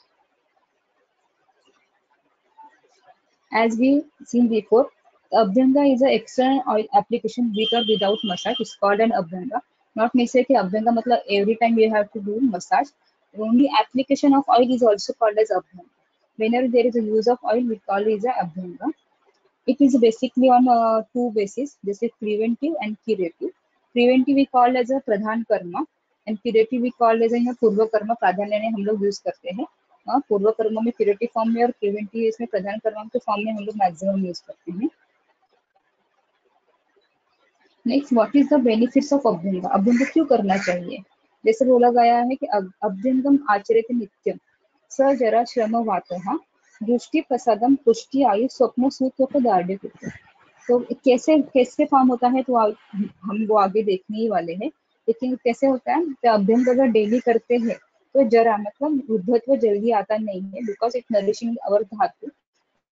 As we seen before, Abhyanga is an external oil application with or without massage. It's called an Abhyanga. Not necessarily कि Abhyanga मतलब every time we have to do massage. Only application of oil is also called as Abhyanga. Whenever there is a use of oil, we call it as a Abhyanga. It is basically on 2 bases. This is preventive and curative. Preventive we call as a pradhan karma and curative we call as a purva karma. प्राधान्य ने हम लोग use करते हैं. पूर्व कर्म में curative form में और प्रिवेंटिव इसमें प्रधान कर्म के फॉर्म में हम लोग मैक्सिमम यूज करते हैं. Next, what is the benefits of अभ्यंग. अभ्यंग क्यों करना चाहिए. जैसे बोला गया है कि अभ्यंगम आचरित नित्यम स जरा श्रम वातः दृष्टि प्रसादम पुष्टि आयु स्वप्न सूत्र को दार्ढ्य. तो कैसे फॉर्म होता है तो हम वो आगे देखने ही वाले हैं. लेकिन कैसे होता है, तो अभ्यंग अगर डेली करते हैं तो जरा मतलब वृद्धत्व जल्दी आता नहीं है, बिकॉज इट नरिशिंग अवर धातु,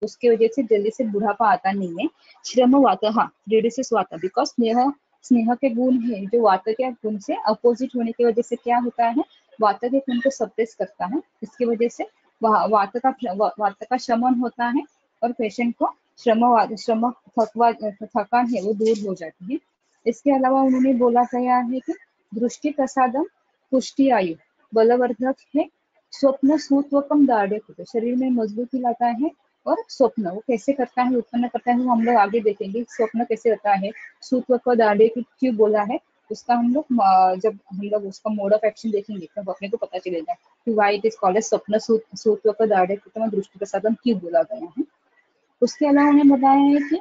उसके वजह से जल्दी से बुढ़ापा आता नहीं है. श्रम वातः, रेडिसिस वाता, बिकॉज स्नेह के गुण है जो वात के गुण से अपोजिट होने की वजह से क्या होता है, वात के गुण को सप्रेस करता है. इसकी वजह से वात का शमन होता है और पेशेंट को थकान है वो दूर हो जाती है. इसके अलावा उन्होंने बोला गया है कि दृष्टि प्रसादम पुष्टि आयु बलवर्धक है, स्वप्न सूत्वकम दार्ढ्य, शरीर में मजबूती लाता है. और स्वप्न वो कैसे करता है, उत्पन्न करता है, वो हम लोग आगे देखेंगे. स्वप्न कैसे होता है, सूत्वक दार्ढ्य क्यों बोला है, उसका हम लोग जब हम लोग उसका मोड ऑफ एक्शन देखेंगे तब अपने को पता चलेगा कि why it is called as स्वप्न सूत्र दाढ़े दृष्टि प्रसादम क्यों बोला गया है। उसके अलावा उन्हें बताया है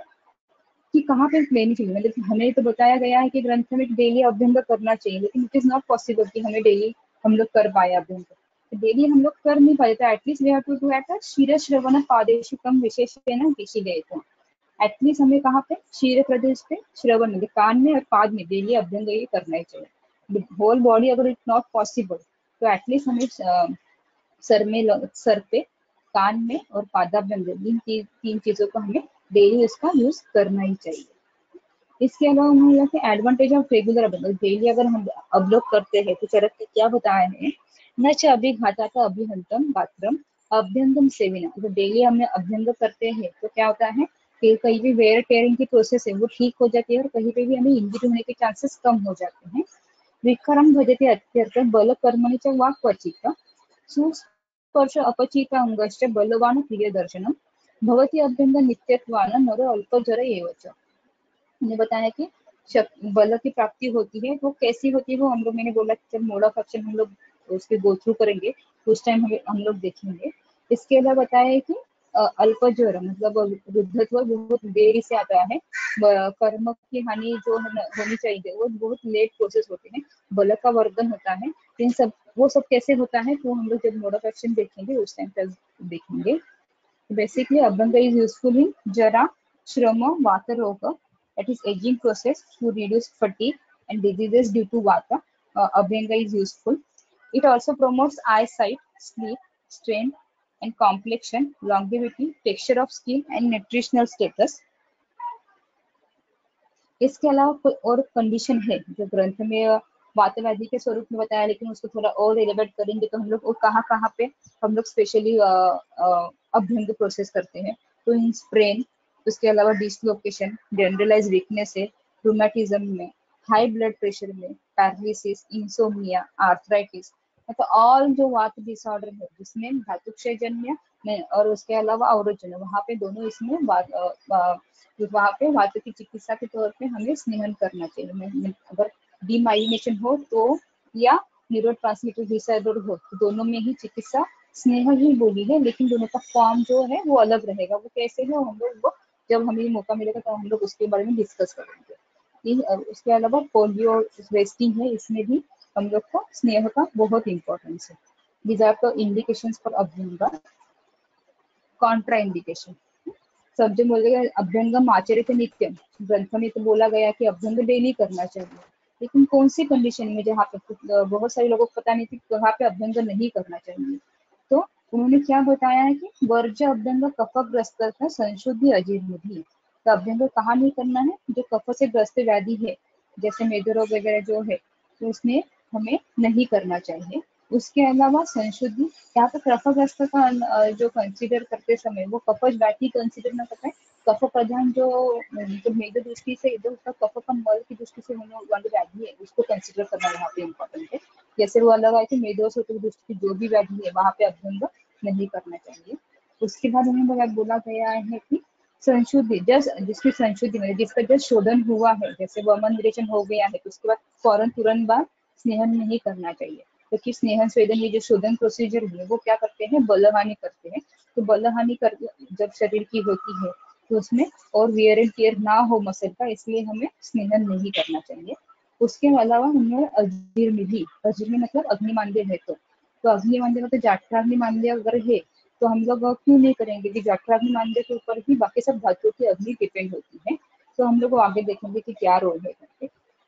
कि कहाँ पे लेनी चाहिए, मतलब हमें तो बताया गया है कि ग्रंथ में डेली अभ्यंग करना चाहिए, लेकिन इट इज नॉट पॉसिबल कि हमें डेली हम लोग कर पाए अभ्यंग। डेली हम लोग कर नहीं पाए तो at least we have to do at क्षीर श्रवण पादेशिकम विशेषण विशिलेयतु। एटलीस्ट हमें कहाँ पे क्षीर प्रदेश पे श्रवण मतलब कान में और पाद में डेली अभ्यंग ये करना ही चाहिए। होल बॉडी अगर इट्स नॉट पॉसिबल तो एटलीस्ट हमें सर पे, कान में और पादाभ्यंग तीन चीजों को हमें डेली उसका यूज करना ही चाहिए। इसके अलावा हम लोग के advantage of regular abhyanga, daily अगर हम अवलोक करते हैं तो चरक के क्या बताया है, न च अभिघाता अभिहंतम गात्रम अभ्यंगम सेविना। अगर डेली हमने अभ्यंग करते हैं तो क्या होता है कि कहीं भी वेयर टेयरिंग की प्रोसेस है वो ठीक हो जाती है और कहीं पे भी हमें इंजरी होने के चांसेस कम हो जाते हैं। विक्रम भजते अत्यर्थ बल कर्मणि च वाक्वचित सुस्पर्श अपचित अंगश्च बलवान प्रिय दर्शनम भवति अभ्यंग नित्यत्वान नर अल्पजर एव च। मैंने बताया कि बल की प्राप्ति होती है वो कैसी होती है, वो हम लोग मैंने बोला कि जब मोड ऑफ एक्शन हम लोग उसके गो थ्रू करेंगे तो उस टाइम हम लोग देखेंगे। इसके अलावा बताया है कि अल्पज्वर मतलब वृद्धत्व बहुत देरी से आता है, कर्म की हानि जो होनी चाहिए वो बहुत लेट प्रोसेस होते हैं, बल का वर्धन होता है, इन सब वो सब कैसे होता है तो हम लोग जब मोड ऑफ एक्शन देखेंगे उस टाइम पर देखेंगे। Basically abhyanga is useful in जरा श्रम वात रोग, that is aging process to reduce fatigue and diseases due to vata. Abhyanga is useful. It also promotes eyesight, sleep, strength and complexion, longevity, texture of skin and nutritional status. इसके अलावा कोई और condition है जो ग्रंथ में वातव्याधि के स्वरूप में बताया, लेकिन उसको थोड़ा और एलिवेट करेंगे तो हम लोग वो कहाँ कहाँ पे हम लोग स्पेशली अभ्यंग प्रोसेस करते हैं। तो इन स्प्रेन, उसके अलावा डिसलोकेशन, जनरलाइज वीकनेस है, रूमेटिज्म में, हाई ब्लड प्रेशर में, पैरालिसिस, इंसोमिया, आर्थराइटिस, मतलब ऑल जो वात डिसऑर्डर है जिसमें धातुक्षय जन्य और उसके अलावा अवरोजन, वहाँ पे दोनों इसमें वहाँ पे वात की चिकित्सा के तौर पे हमें स्नेहन करना चाहिए। अगर डीमाइलिनेशन हो तो या न्यूरोट्रांसमीटर डिसऑर्डर हो तो दोनों में ही चिकित्सा स्नेह ही बोली है, लेकिन दोनों का फॉर्म जो है वो अलग रहेगा। वो कैसे है हम लोग वो जब हमें मौका मिलेगा तो हम लोग उसके बारे में डिस्कस करेंगे। उसके अलावा पोलियो वेस्टिंग है, इसमें भी हम लोग को स्नेह का बहुत इंपॉर्टेंस है। These are the indications for अभ्यंग। कॉन्ट्रा इंडिकेशन, सब जो बोलेगा अभ्यंगम आचरित नित्यम, ग्रंथ में तो बोला गया कि अभ्यंग डेली करना चाहिए, लेकिन कौन सी कंडीशन में जहाँ पे बहुत सारे लोगों को पता नहीं थी वहाँ पे अभ्यंग नहीं करना चाहिए। तो उन्होंने क्या बताया है कि वर्ज अभ्यंग कफग्रस्त था संशुद्धि अजीर्णि। तो अभ्यंग कहाँ नहीं करना है, जो कफ से ग्रस्त व्याधि है जैसे मेदरोग वगैरह जो है तो उसमें हमें नहीं करना चाहिए। उसके अलावा संशुद्धि, यहाँ पे कफग्रस्त का जो कंसीडर करते समय वो कफज व्याधि कंसीडर न करता है, कफ प्रधान जो मेद दृष्टि से इधर उसका कफ का मल की दृष्टि से होने वाली व्याधि है उसको कंसीडर करना यहाँ पे इम्पोर्टेंट है। जैसे वो अलग है कि मेदोशोथ की दृष्टि की जो भी व्याधि है वहाँ पे अभ्यंग नहीं करना चाहिए। उसके बाद हमें बोला गया है कि संशुद्धि जस्ट जिसकी संशुद्धि में जिसका जस्ट शोधन हुआ है, जैसे वमन विरेचन हो गया है तो उसके बाद फौरन तुरंत बाद स्नेहन नहीं करना चाहिए, क्योंकि स्नेहन स्वेदन ये जो शोधन प्रोसीजर है वो क्या करते हैं, बलहानि करते हैं। तो बलहानि कर जब शरीर की होती है तो उसमें और वियर एंड टियर ना हो मसल का, इसलिए हमें स्नेहन नहीं करना चाहिए। उसके अलावा हमें अजीर्णि, अजीर्णि मतलब अग्निमांद्य है तो अग्निमांद्य मतलब जाठराग्निमांद्य अगर है तो हम लोग क्यों नहीं करेंगे कि जाठराग्निमांद्य के ऊपर ही बाकी सब धातुओं की अग्नि डिपेंड होती है। तो हम लोग आगे देखेंगे कि क्या रोल है करके।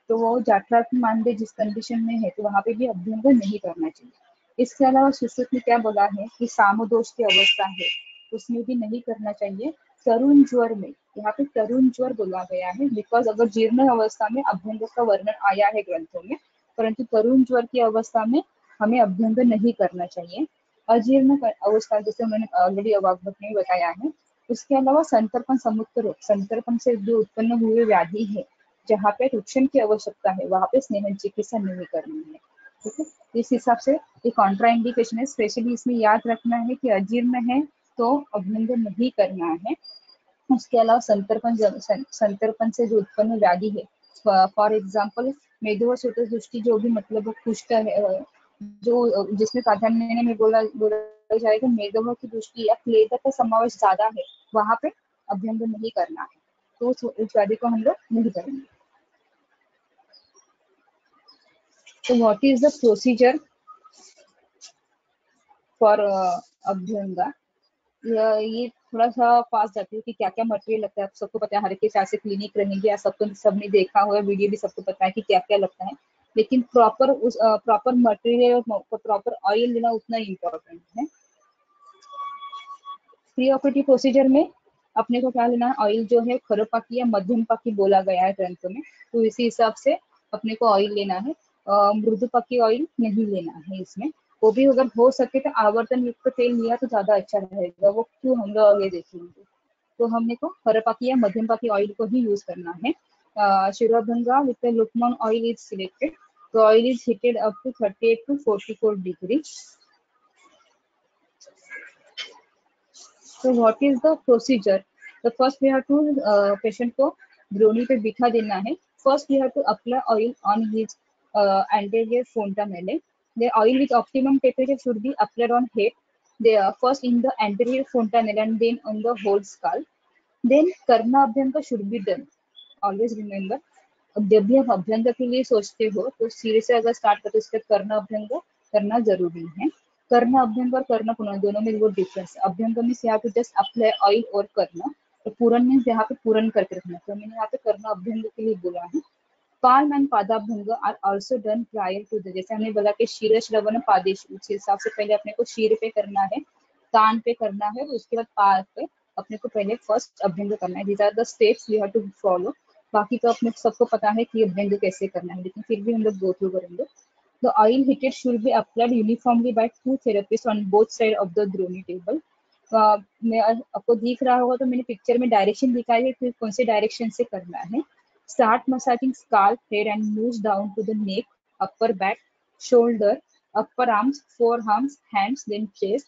तो वो जाठराग्निमांद्य जिस कंडीशन में है तो वहाँ पे भी अभ्यंग नहीं करना चाहिए। इसके अलावा सुश्रुत में क्या बोला है कि सामोदोष की अवस्था है उसमें भी नहीं करना चाहिए। तरुण ज्वर में, यहाँ पे तरुण ज्वर बोला गया है बिकॉज अगर जीर्ण अवस्था में अभ्यंग का वर्णन आया है ग्रंथों में, परंतु तरुण ज्वर की अवस्था में हमें अभ्यंग नहीं करना चाहिए। अजीर्ण अवस्था जैसे उन्होंने ऑलरेडी अवागवत में बताया है। उसके अलावा संतर्पण समुक्त रोग, संतर्पण से जो उत्पन्न हुए व्याधि है जहाँ पे रुक्षण की आवश्यकता है वहाँ पे स्नेहन चिकित्सा नहीं करनी है। ठीक है, इस हिसाब से ये कॉन्ट्रा इंडिकेशन है। स्पेशली इसमें याद रखना है कि अजीर्ण है तो अभ्यंग नहीं करना है। उसके अलावा संतर्पण से जो उत्पन्न व्याधि है, फॉर एग्जाम्पल मेदो सूत्र दृष्टि जो भी मतलब वो कुष्ठ है, जो जिसमें प्राधान्य में बोला जाएगा मेदो की दृष्टि या क्लेदर का समावेश ज्यादा है, वहां पे अभ्यंग नहीं करना है, तो उस व्याधि को हम लोग नहीं करेंगे। तो what is the procedure for अभ्यंगा? ये थोड़ा सा पास जाती है कि क्या क्या मटेरियल लगता है, आप सबको पता है, हर एक हिसाब से क्लिनिक रहेंगे या सबको सबने देखा हुआ वीडियो भी सबको पता है कि क्या क्या लगता है, लेकिन प्रॉपर मटेरियल और प्रॉपर ऑयल लेना उतना इम्पोर्टेंट है। प्री ऑपरेटिव प्रोसीजर में अपने को क्या लेना है, ऑयल जो है खरोपाकी या मध्यम पाकी बोला गया है ग्रंथों में, तो इसी हिसाब से अपने को ऑयल लेना है। मृदुपाकी ऑयल नहीं लेना है इसमें, वो भी अगर हो सके तो आवर्तन युक्त तेल लिया तो ज्यादा अच्छा रहेगा, वो क्यों हम लोग आगे देखेंगे। तो हमने को खरपाकी या मध्यम पाकी ऑयल को ही यूज करना है। शिरोभंगा विथ लुकमान oil is selected, the oil is heated up to 38 to 44 degrees. So what is the procedure? The first we have to patient को द्रोणी पे बिठा देना है। First we have to apply oil on his anterior fontanelle. The oil with optimum temperature should be applied on head. They are first in the anterior fontanelle and then on the whole skull. Then Karna abhyanga should be done. Always remember, जब भी आप अभ्यंग के लिए सोचते हो तो सिर से अगर स्टार्ट करते हो, इसका कर्ण अभ्यंग करना जरूरी है। कर्ण अभ्यंग और कर्ण पूर्ण दोनों में वो डिफरेंस है। अभ्यंग मीन्स यहाँ पे जस्ट अप्लाई ऑयल और कर्ण, तो पूरण मीन्स यहाँ पे पूरण करके रखना, तो मैंने यहाँ पे कर्ण अभ्यंग के लिए बोला है। पाल्म एंड पादाभ्यंग are also done prior to the, जैसे हमने बोला कि शीर श्रवण पादेश, उस हिसाब से पहले अपने को शीर पे करना है, कान पे करना है, उसके बाद पाद पे अपने को पहले फर्स्ट अभ्यंग करना है। These are the steps we have to follow. बाकी तो अपने सबको पता है कि अभ्यंग कैसे करना है, लेकिन फिर भी हम लोग गो थ्रू करेंगे। The oil heated should be applied uniformly by 2 therapist on both side of the द्रोणी टेबल। मैं आपको दिख रहा होगा तो मैंने पिक्चर में डायरेक्शन दिखाई है कि कौन से डायरेक्शन से करना है। Start massaging scalp, head and moves down to the neck, upper back, shoulder, upper arms, forearms, hands, then chest,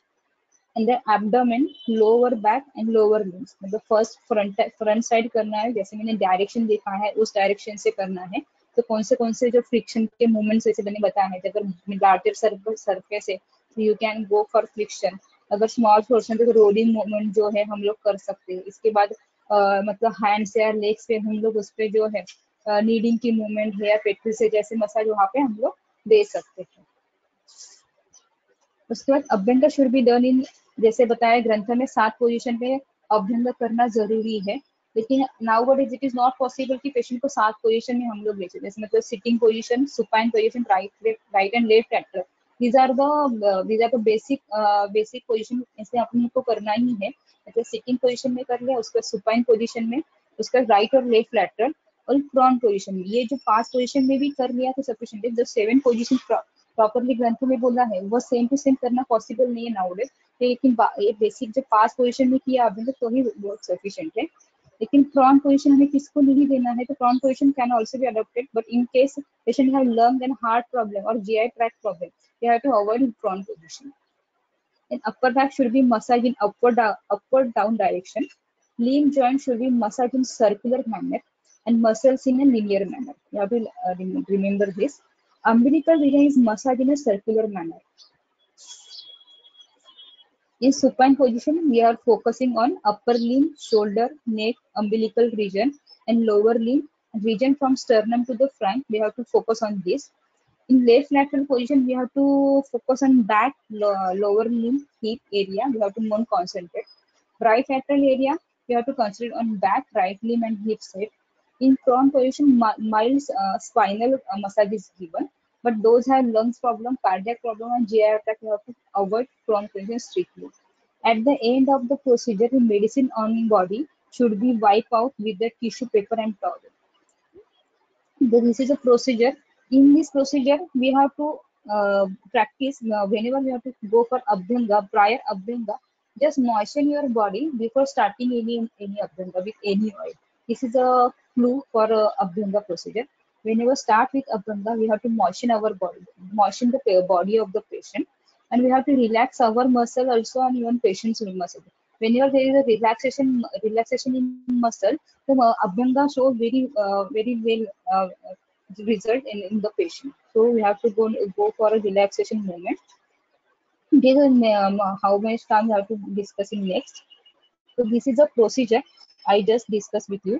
and then abdomen, lower back and lower limbs. मतलब फर्स्ट फ्रंट साइड करना है, जैसे मैंने direction देखा है उस direction से करना है। तो कौन से जो फ्रिक्शन के मूवमेंट्स जैसे मैंने बताया है, अगर लार्जर सरफेस है तो you can go for friction, अगर स्मॉल पोर्शन तो रोलिंग मूवमेंट जो है हम लोग कर सकते हैं। इसके बाद मतलब हैंड्स या लेग्स पे हम लोग उस पे जो है नीडिंग की मूवमेंट है या पेट्री से जैसे मसाज वहाँ पे हम लोग दे सकते हैं। उसके बाद अभ्यंग शुड बी डन इन, जैसे बताया ग्रंथ में 7 पोजीशन पे अभ्यंग करना जरूरी है, लेकिन nowadays it is not possible कि पेशेंट को 7 पोजीशन में हम लोग ले सकते, जैसे मतलब sitting position, supine position, right and left actor, these are the basic position, ऐसे अपने को करना ही है। मतलब सिटिंग पोजीशन में कर लिया, उसके सुपाइन पोजीशन में, उसका राइट और लेफ्ट लैटरल, और प्रोन पोजीशन में। ये जो 5 पोजीशन में भी कर लिया तो सफिशिएंट है। जो 7 पोजीशन प्रॉपरली ग्रंथ में बोला है वो सेम टू सेम करना पॉसिबल नहीं है नाउडेज, लेकिन ये बेसिक जो 5 पोजीशन में किया आपने तो ही बहुत सफिशिएंट है। लेकिन प्रॉन पोजीशन हमें किसको नहीं देना है, तो prone position can also be adopted, but in case patient have lung and heart problem और GI tract problem, you have to avoid prawn position. And upper back should be massaged in upward down direction. Limb joint should be massaged in circular manner and muscles in a linear manner. You have to remember this. Umbilical region is massaged in a circular manner. In supine position, we are focusing on upper limb, shoulder, neck, umbilical region, and lower limb region from sternum to the front. We have to focus on this. In left lateral position, we have to focus on back, lower limb, hip area. We have to more concentrate. Right lateral area, we have to concentrate on back, right limb, and hip side. In prone position, mild spinal massage is given, but those have lungs problem, cardiac problem, and GI attack, you have to avoid prone position strictly. At the end of the procedure, the medicine on body should be wiped out with the tissue paper and towel. This is a procedure. In this procedure, we have to practice whenever we have to go for abhyanga, prior abhyanga, just moisten your body before starting any abhyanga with any oil. This is a clue for abhyanga procedure. Whenever start with abhyanga, we have to moisten our body, moisten the body of the patient, and we have to relax our muscle also and even patient's muscle. Whenever there is a relaxation in muscle, the abhyanga shows very well result in the patient. So we have to go for a relaxation movement. This is how much time we have to discussing next. So this is a procedure I just discussed with you.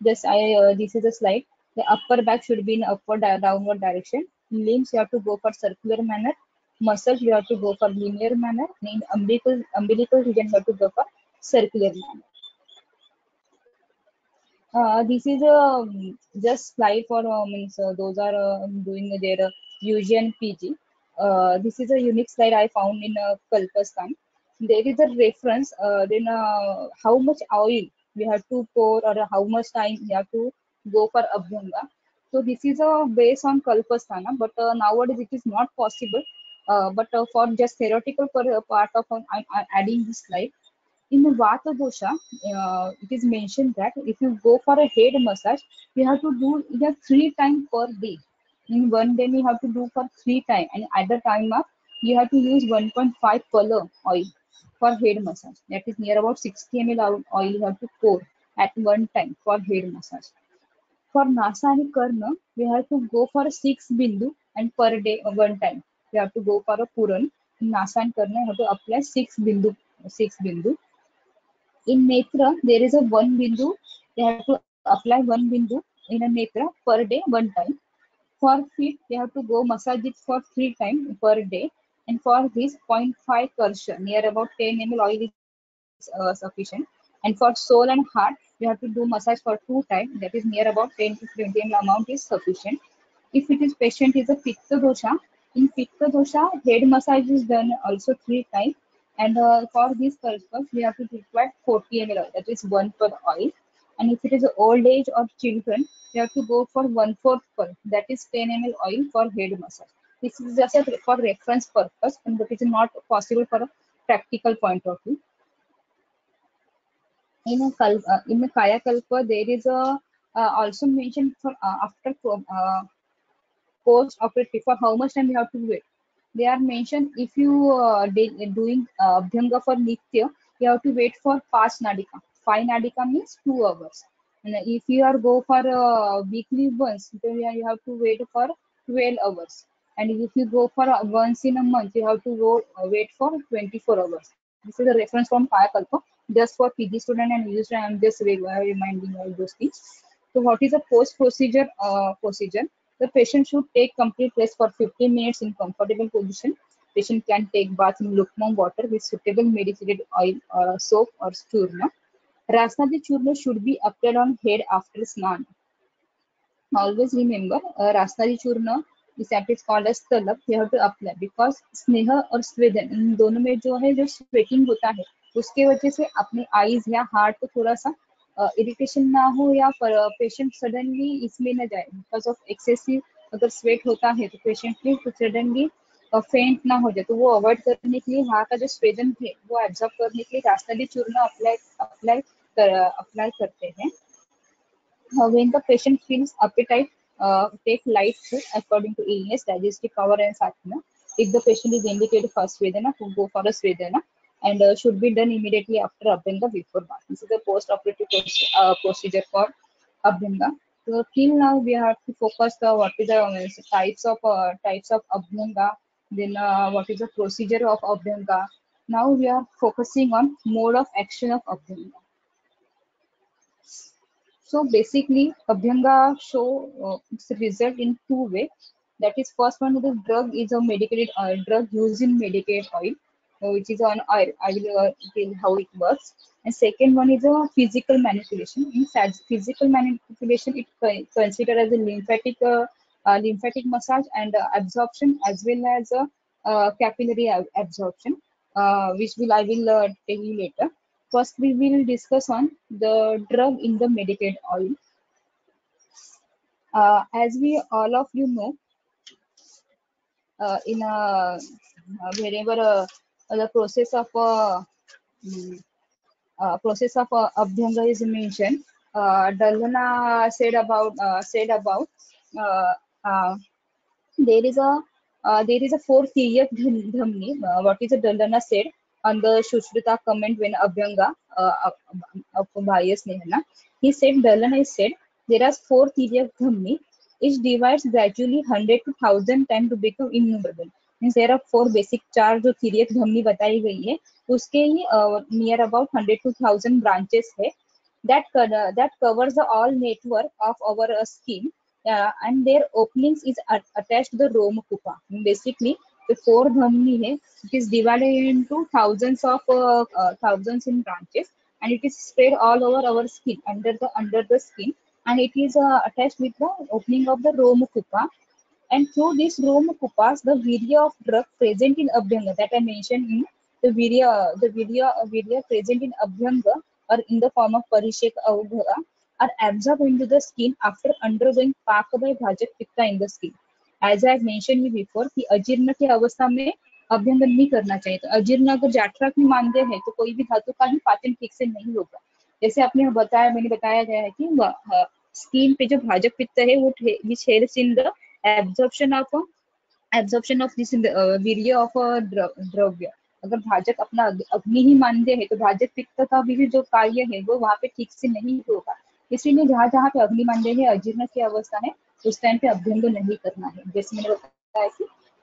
This is a slide. The upper back should be in upward downward direction. Limbs you have to go for circular manner. Muscles you have to go for linear manner. And in umbilical region you have to go for circular manner. This is a just slide for means those are doing their UG and PG. This is a unique slide I found in Kalpastan. There is a reference then how much oil we have to pour or how much time we have to go for Abhyanga. So this is based on Kalpasthana, but nowadays it is not possible. But for just theoretical part of I'm adding this slide. In the Vata dosha, it is mentioned that if you go for a head massage, you have to do it 3 times per day. In one day, you have to do for 3 times, and at the time of you have to use 1.5 color oil for head massage. That is near about 60 ml oil you have to pour at one time for head massage. For Nasa and Karna, we have to go for 6 bindu and per day one time. We have to go for a Puran. In Nasa and Karna, you have to apply 6 bindu. 6 bindu. In Netra, there is a 1 bindu. You have to apply 1 bindu in a Netra per day, one time. For feet, you have to go massage it for 3 times per day. And for this 0.5 karsha, near about 10 ml oil is sufficient. And for soul and heart, you have to do massage for 2 times. That is near about 10 to 20 ml amount is sufficient. If it is patient is a Pitta dosha, in Pitta dosha, head massage is done also 3 times. And for this purpose, we have to require 40 ml oil, that is 1 per oil. And if it is old age or children, we have to go for 1/4 per, that is 10 ml oil for head massage. This is just for reference purpose, but it is not possible for a practical point of view. In in the Kaya Kalpa, there is a also mentioned for after post operative for how much time you have to wait. They are mentioned if you doing Abhyanga for Nitya, you have to wait for 5 Nadika. 5 Nadika means 2 hours. And if you are go for weekly once, then you have to wait for 12 hours. And if you go for once in a month, you have to go wait for 24 hours. This is a reference from Kaya Kalpa, just for PG student and user. I am just reminding all those things. So what is a post procedure procedure? The patient should take complete rest for 15 minutes in comfortable position. Patient can take bath in lukewarm water with suitable medicated oil or soap or churna. Rasnadi churna should be applied on head after snan. Always remember, Rasnadi churna is that is called as talab. You have to apply because स्नेह और स्वेदन इन दोनों में जो है जो sweating होता है उसके वजह से अपने आईज या हार्ट को थोड़ा सा इरिटेशन ना हो या पेशेंट सडनली इसमें न जाए बिकॉज ऑफ एक्सेसिव अगर स्वेट होता है तो पेशेंट की सडनली फेंट ना हो जाए तो वो अवॉइड करने के लिए वहाँ का जो स्वेदन थे वो एब्जॉर्ब करने के लिए रास्ताली चूर्ण अप्लाई करते हैं. When the patient feels appetite, take light food according to illness, digestive power and stamina. If the patient is indicated for Svedana, to go for a Svedana and should be done immediately after Abhyanga before bath. This is the post-operative procedure for Abhyanga. So till now we have to focus what is the types of Abhyanga, then what is the procedure of Abhyanga. Now we are focusing on mode of action of Abhyanga. So basically, Abhyanga show its result in 2 ways. That is, first one, the drug is a medicated drug used in medicated oil, which is on oil. I will tell how it works. And second one is a physical manipulation. In physical manipulation, it considered as a lymphatic massage and absorption as well as a capillary absorption, which I will tell you later. First, we will discuss on the drug in the medicated oil. As we all of you know, in wherever the process of Abhyanga is mentioned, Dalhana said about uh, uh, there is a 4th Tiyak Dhamni. What is it Dalhana said on the Shushruta comment when Abhyanga of Bhaya Snehana? He said, Dalhana said, there are 4 Tiyak Dhamni It divides gradually 100 to 1000 times to become innumerable. Means there are 4 basic चार जो तिर्यक धमनी बताई गई है उसके ही near about 100 to 1000 branches है that covers the all network of our skin, and their openings is attached to the Romakupa. Basically, the 4 dhamni hai, it is divided into thousands in branches, and it is spread all over our skin under the skin, and it is attached with the opening of the Romakupa. And through these Romakupas, the virya of drug present in Abhyanga that I mentioned in the virya present in Abhyanga or in the form of Parisheka Avbhara are absorbed into the skin after undergoing Paka by Bhajak Pitta in the skin. As I have mentioned before, कि अजीर्ण की अवस्था में अभ्यंगन नहीं करना चाहिए. तो अजीर्ण अगर जाठरक में मानते हैं तो कोई भी धातु का ही पाचन ठीक से नहीं होगा. जैसे मैंने बताया गया है कि स्किन पे जो भाजक पित्त है वो which helps in the absorption of this वीर्य of द्रव्य. अगर भाजक अपना अग्नि ही मानते हैं तो भाजक पित्त का भी जो कार्य है वो वहाँ पे ठीक से नहीं होगा. इसीलिए जहाँ पे अग्नि मानते हैं अजीर्ण की अवस्था है उस टाइम पे अभ्यंग नहीं करना है. जैसे मैंने बताया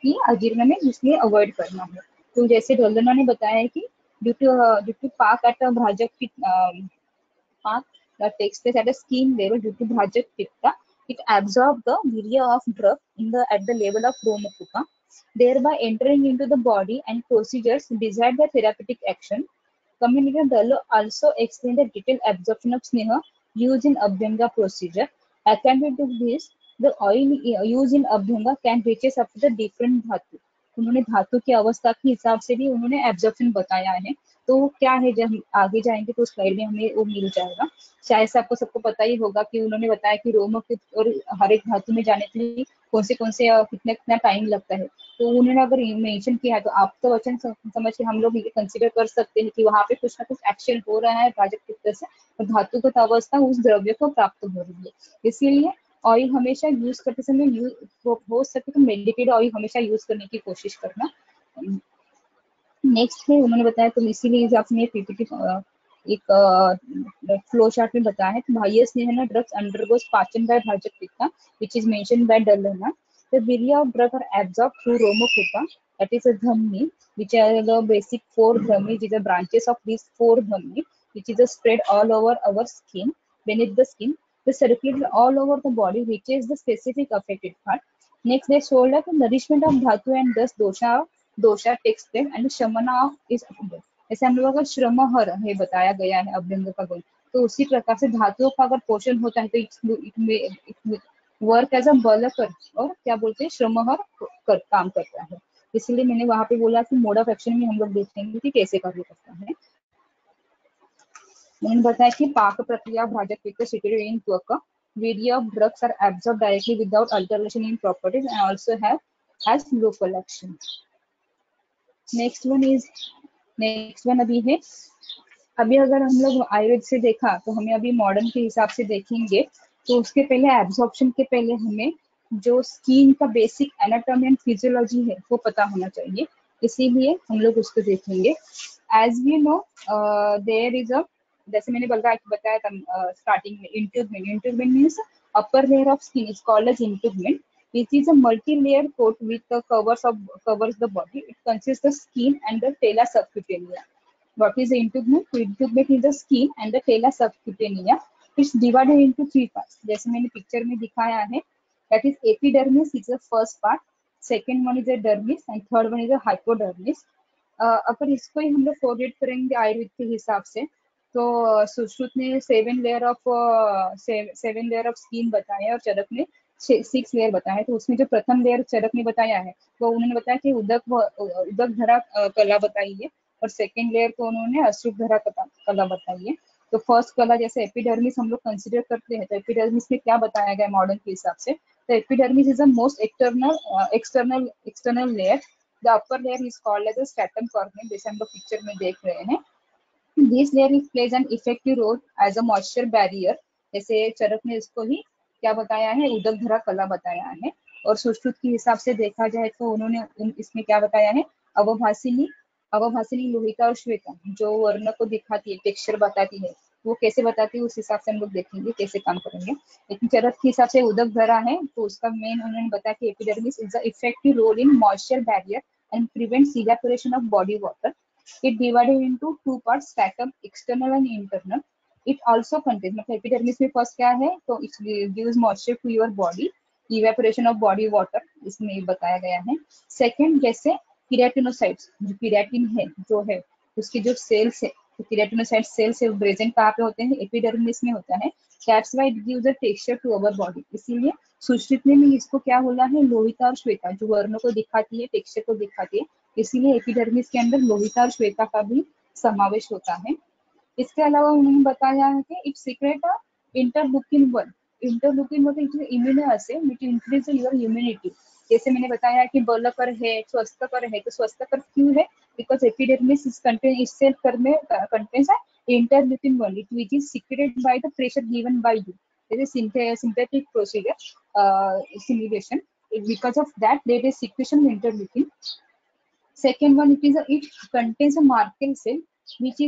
कि अजीर्ण में इसलिए अवॉइड करना है. तो जैसे ढोलना ने बताया कि ड्यू टू पाक एट भाजक पाक that takes place at a skin level due to Bhajak Pitta, it absorbs the virya of drug at the level of Romakupa, thereby entering into the body and procedures desired by therapeutic action. Communicator Dallo also explained the detailed absorption of Sneha used in Abhyanga procedure. According to this, the oil used in Abhyanga can reaches up to the different धातु. उन्होंने धातु की अवस्था के हिसाब से भी उन्होंने एब्जॉर्प्शन बताया है. तो क्या है जब हम आगे जाएंगे तो स्लाइड में हमें वो मिल जाएगा. शायद से आपको सबको पता ही होगा कि उन्होंने बताया कि रोमक और हर एक धातु में जाने के लिए कौन से कितना टाइम लगता है. तो उन्होंने अगर मेंशन किया है तो आप तो वचन समझ के हम लोग ये कंसीडर कर सकते हैं कि वहाँ पे कुछ ना कुछ एक्शन हो रहा है भाजक पित्त से और धातुगत अवस्था उस द्रव्य को प्राप्त हो रही है. इसीलिए ऑयल हमेशा यूज करते समय हो सके तो मेडिकेटेड ऑयल हमेशा यूज करने की कोशिश करना. नेक्स्ट है उन्होंने बताया तो इसीलिए आपने पीपीटी एक फ्लो चार्ट में बताया है. बाह्य स्नेहना ड्रग्स अंडरगोस पाचन बाय भाजक पित्ता which is mentioned by Dalhana. The virya of drug are absorbed through Romakupa, that is a dhamni, which are the basic 4 dhamni, which is the branches of these 4 dhamni, which is spread all over our skin, beneath the skin. The circulated all over the body reaches the specific affected part. Next, they show that the nourishment of dhatu and thus dosha takes place and shamana is abundant. जैसे हम लोगों का श्रमहर है बताया गया है अभ्यंग का गुण. तो उसी प्रकार से धातुओं का अगर पोषण होता है तो it वर्क एज अ बलकर और क्या बोलते हैं श्रमहर काम करता है. इसलिए मैंने वहां पे बोला कि मोड ऑफ एक्शन में हम लोग देखेंगे कि कैसे कार्य करता है. मैंने बताया कि पाक प्रक्रिया भाजक पित्त सिक्रेटेड इन त्वक. Virya of drugs are absorbed directly without alteration in properties and also has local action. Next one अभी है. अभी अगर हम लोग आयुर्वेद से देखा तो हमें अभी मॉडर्न के हिसाब से देखेंगे तो उसके पहले एब्जॉर्प्शन के पहले हमें जो स्किन का बेसिक एनाटॉमी एंड फिजियोलॉजी है वो पता होना चाहिए. इसीलिए हम लोग उसको देखेंगे. As we know there is a जैसे मैंने बताया था स्टार्टिंग में integument means upper layer of skin is called as integument. It is a multi-layered coat with the covers the body. It consists the skin and the tela subcutanea. What is the integument? Integument is the skin and the tela subcutanea. It's divided into 3 parts. जैसे मैंने picture में दिखाया है. That is epidermis is the first part. Second one is the dermis and third one is the hypodermis. अगर इसको ही हम लोग correlate करेंगे आयुर्वेद के हिसाब से तो सुश्रुत ने 7 लेयर ऑफ स्किन बताया और चरक ने 6 लेयर बताया. तो उसमें जो प्रथम लेयर चरक ने बताया है वो उन्होंने बताया कि उदक धरा कला बताई है और सेकेंड लेयर को उन्होंने अश्रुभ धरा कला बताई है. तो फर्स्ट कला जैसे एपिडर्मिस हम लोग कंसिडर करते हैं तो एपिडर्मिस में क्या बताया गया मॉडर्न के हिसाब से. तो epidermis is the most external layer. The upper layer is called as stratum corneum जैसे हम लोग पिक्चर में देख रहे हैं. This layer plays an effective role as a moisture barrier. जैसे चरक ने इसको ही क्या बताया है उदक धरा कला बताया है. और सुश्रुत के हिसाब से देखा जाए तो उन्होंने इसमें क्या बताया है अवभासिनी लोहिता और श्वेता जो वर्ण को दिखाती है टेक्सचर बताती है वो कैसे बताती है उस हिसाब से हम लोग देखेंगे कैसे काम करेंगे। लेकिन चरक के हिसाब से उदक धरा है तो उसका मेन उन्होंने बताया कि epidermis is the effective role in moisture barrier and prevents evaporation of body water. It divided into two parts, stratum external and internal. It also contains, मतलब एपिडर्मिस में फर्स्ट क्या है तो it gives moisture to your body, evaporation of body water इसमें बताया गया है। Second जैसे कीरेटिनोसाइट्स, जो कीरेटिन है जो है उसकी जो सेल्स है, तो कीरेटिनोसाइट सेल्स है प्रेजेंट कहाँ पे होते हैं, एपिडर्मिस में होता है। That's why it gives a texture to our body. इसीलिए सुश्रुत में इसको क्या बोला है, लोहिता और श्वेता, जो वर्णों को दिखाती है, टेक्सचर को दिखाती है, इसीलिए एपिडर्मिस के अंदर लोहिता और श्वेता का भी समावेश होता है। इसके अलावा उन्होंने बताया है कि इट सीक्रेट इंटरलुकिन 1। इंटरलुकिन मतलब it is immuno acid which increase your immunity. जैसे मैंने बताया कि बलकर है, स्वस्थकर है, तो स्वस्थकर क्यों है, because epidermis is contain itself contains interleukin 1 which is secreted by the pressure given by you. There is sympathetic procedure stimulation. Because of that there is secretion of interleukin. Second one, it contains a Merkel cell which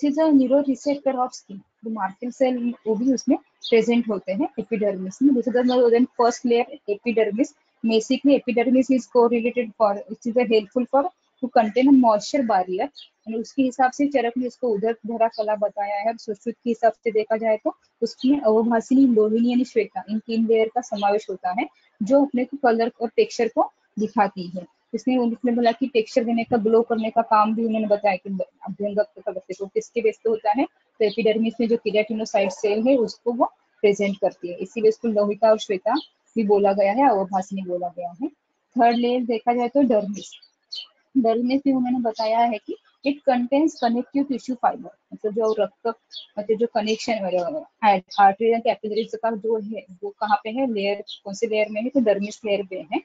is a neuroreceptor of skin. तो Merkel cell वो भी उसमें present होते हैं epidermis में. This is the first layer epidermis. Basically epidermis is correlated for, it is helpful for to contain a moisture barrier. और उसके हिसाब से चरक ने इसको उदक धरा कला बताया है। सुश्रुत के हिसाब से देखा जाए तो उसमें अवभासिनी, लोहिनी यानी श्वेता, इन 3 लेयर का समावेश होता है जो अपने को कलर और टेक्सचर को दिखाती है। इसमें उन्होंने बोला कि टेक्सचर देने का, ग्लो करने का काम भी उन्होंने बताया कि अध्ययन करते तो किसके बेस पे होता है, तो एपिडर्मिस में जो कीरेटिनोसाइट सेल है उसको वो प्रेजेंट करती है, इसीलिए इसको लोहिता और श्वेता भी बोला गया है, अवभासिनी बोला गया है। थर्ड लेयर देखा जाए तो डर्मिस। डर्मिस भी उन्होंने बताया है कि it contains connective tissue fibre, मतलब जो रक्त, मतलब जो कनेक्शन आर्टरी या कैपिलरीज का जो है वो कहाँ पे है, लेयर कौन से लेयर में है, तो डर्मिस लेयर पे है।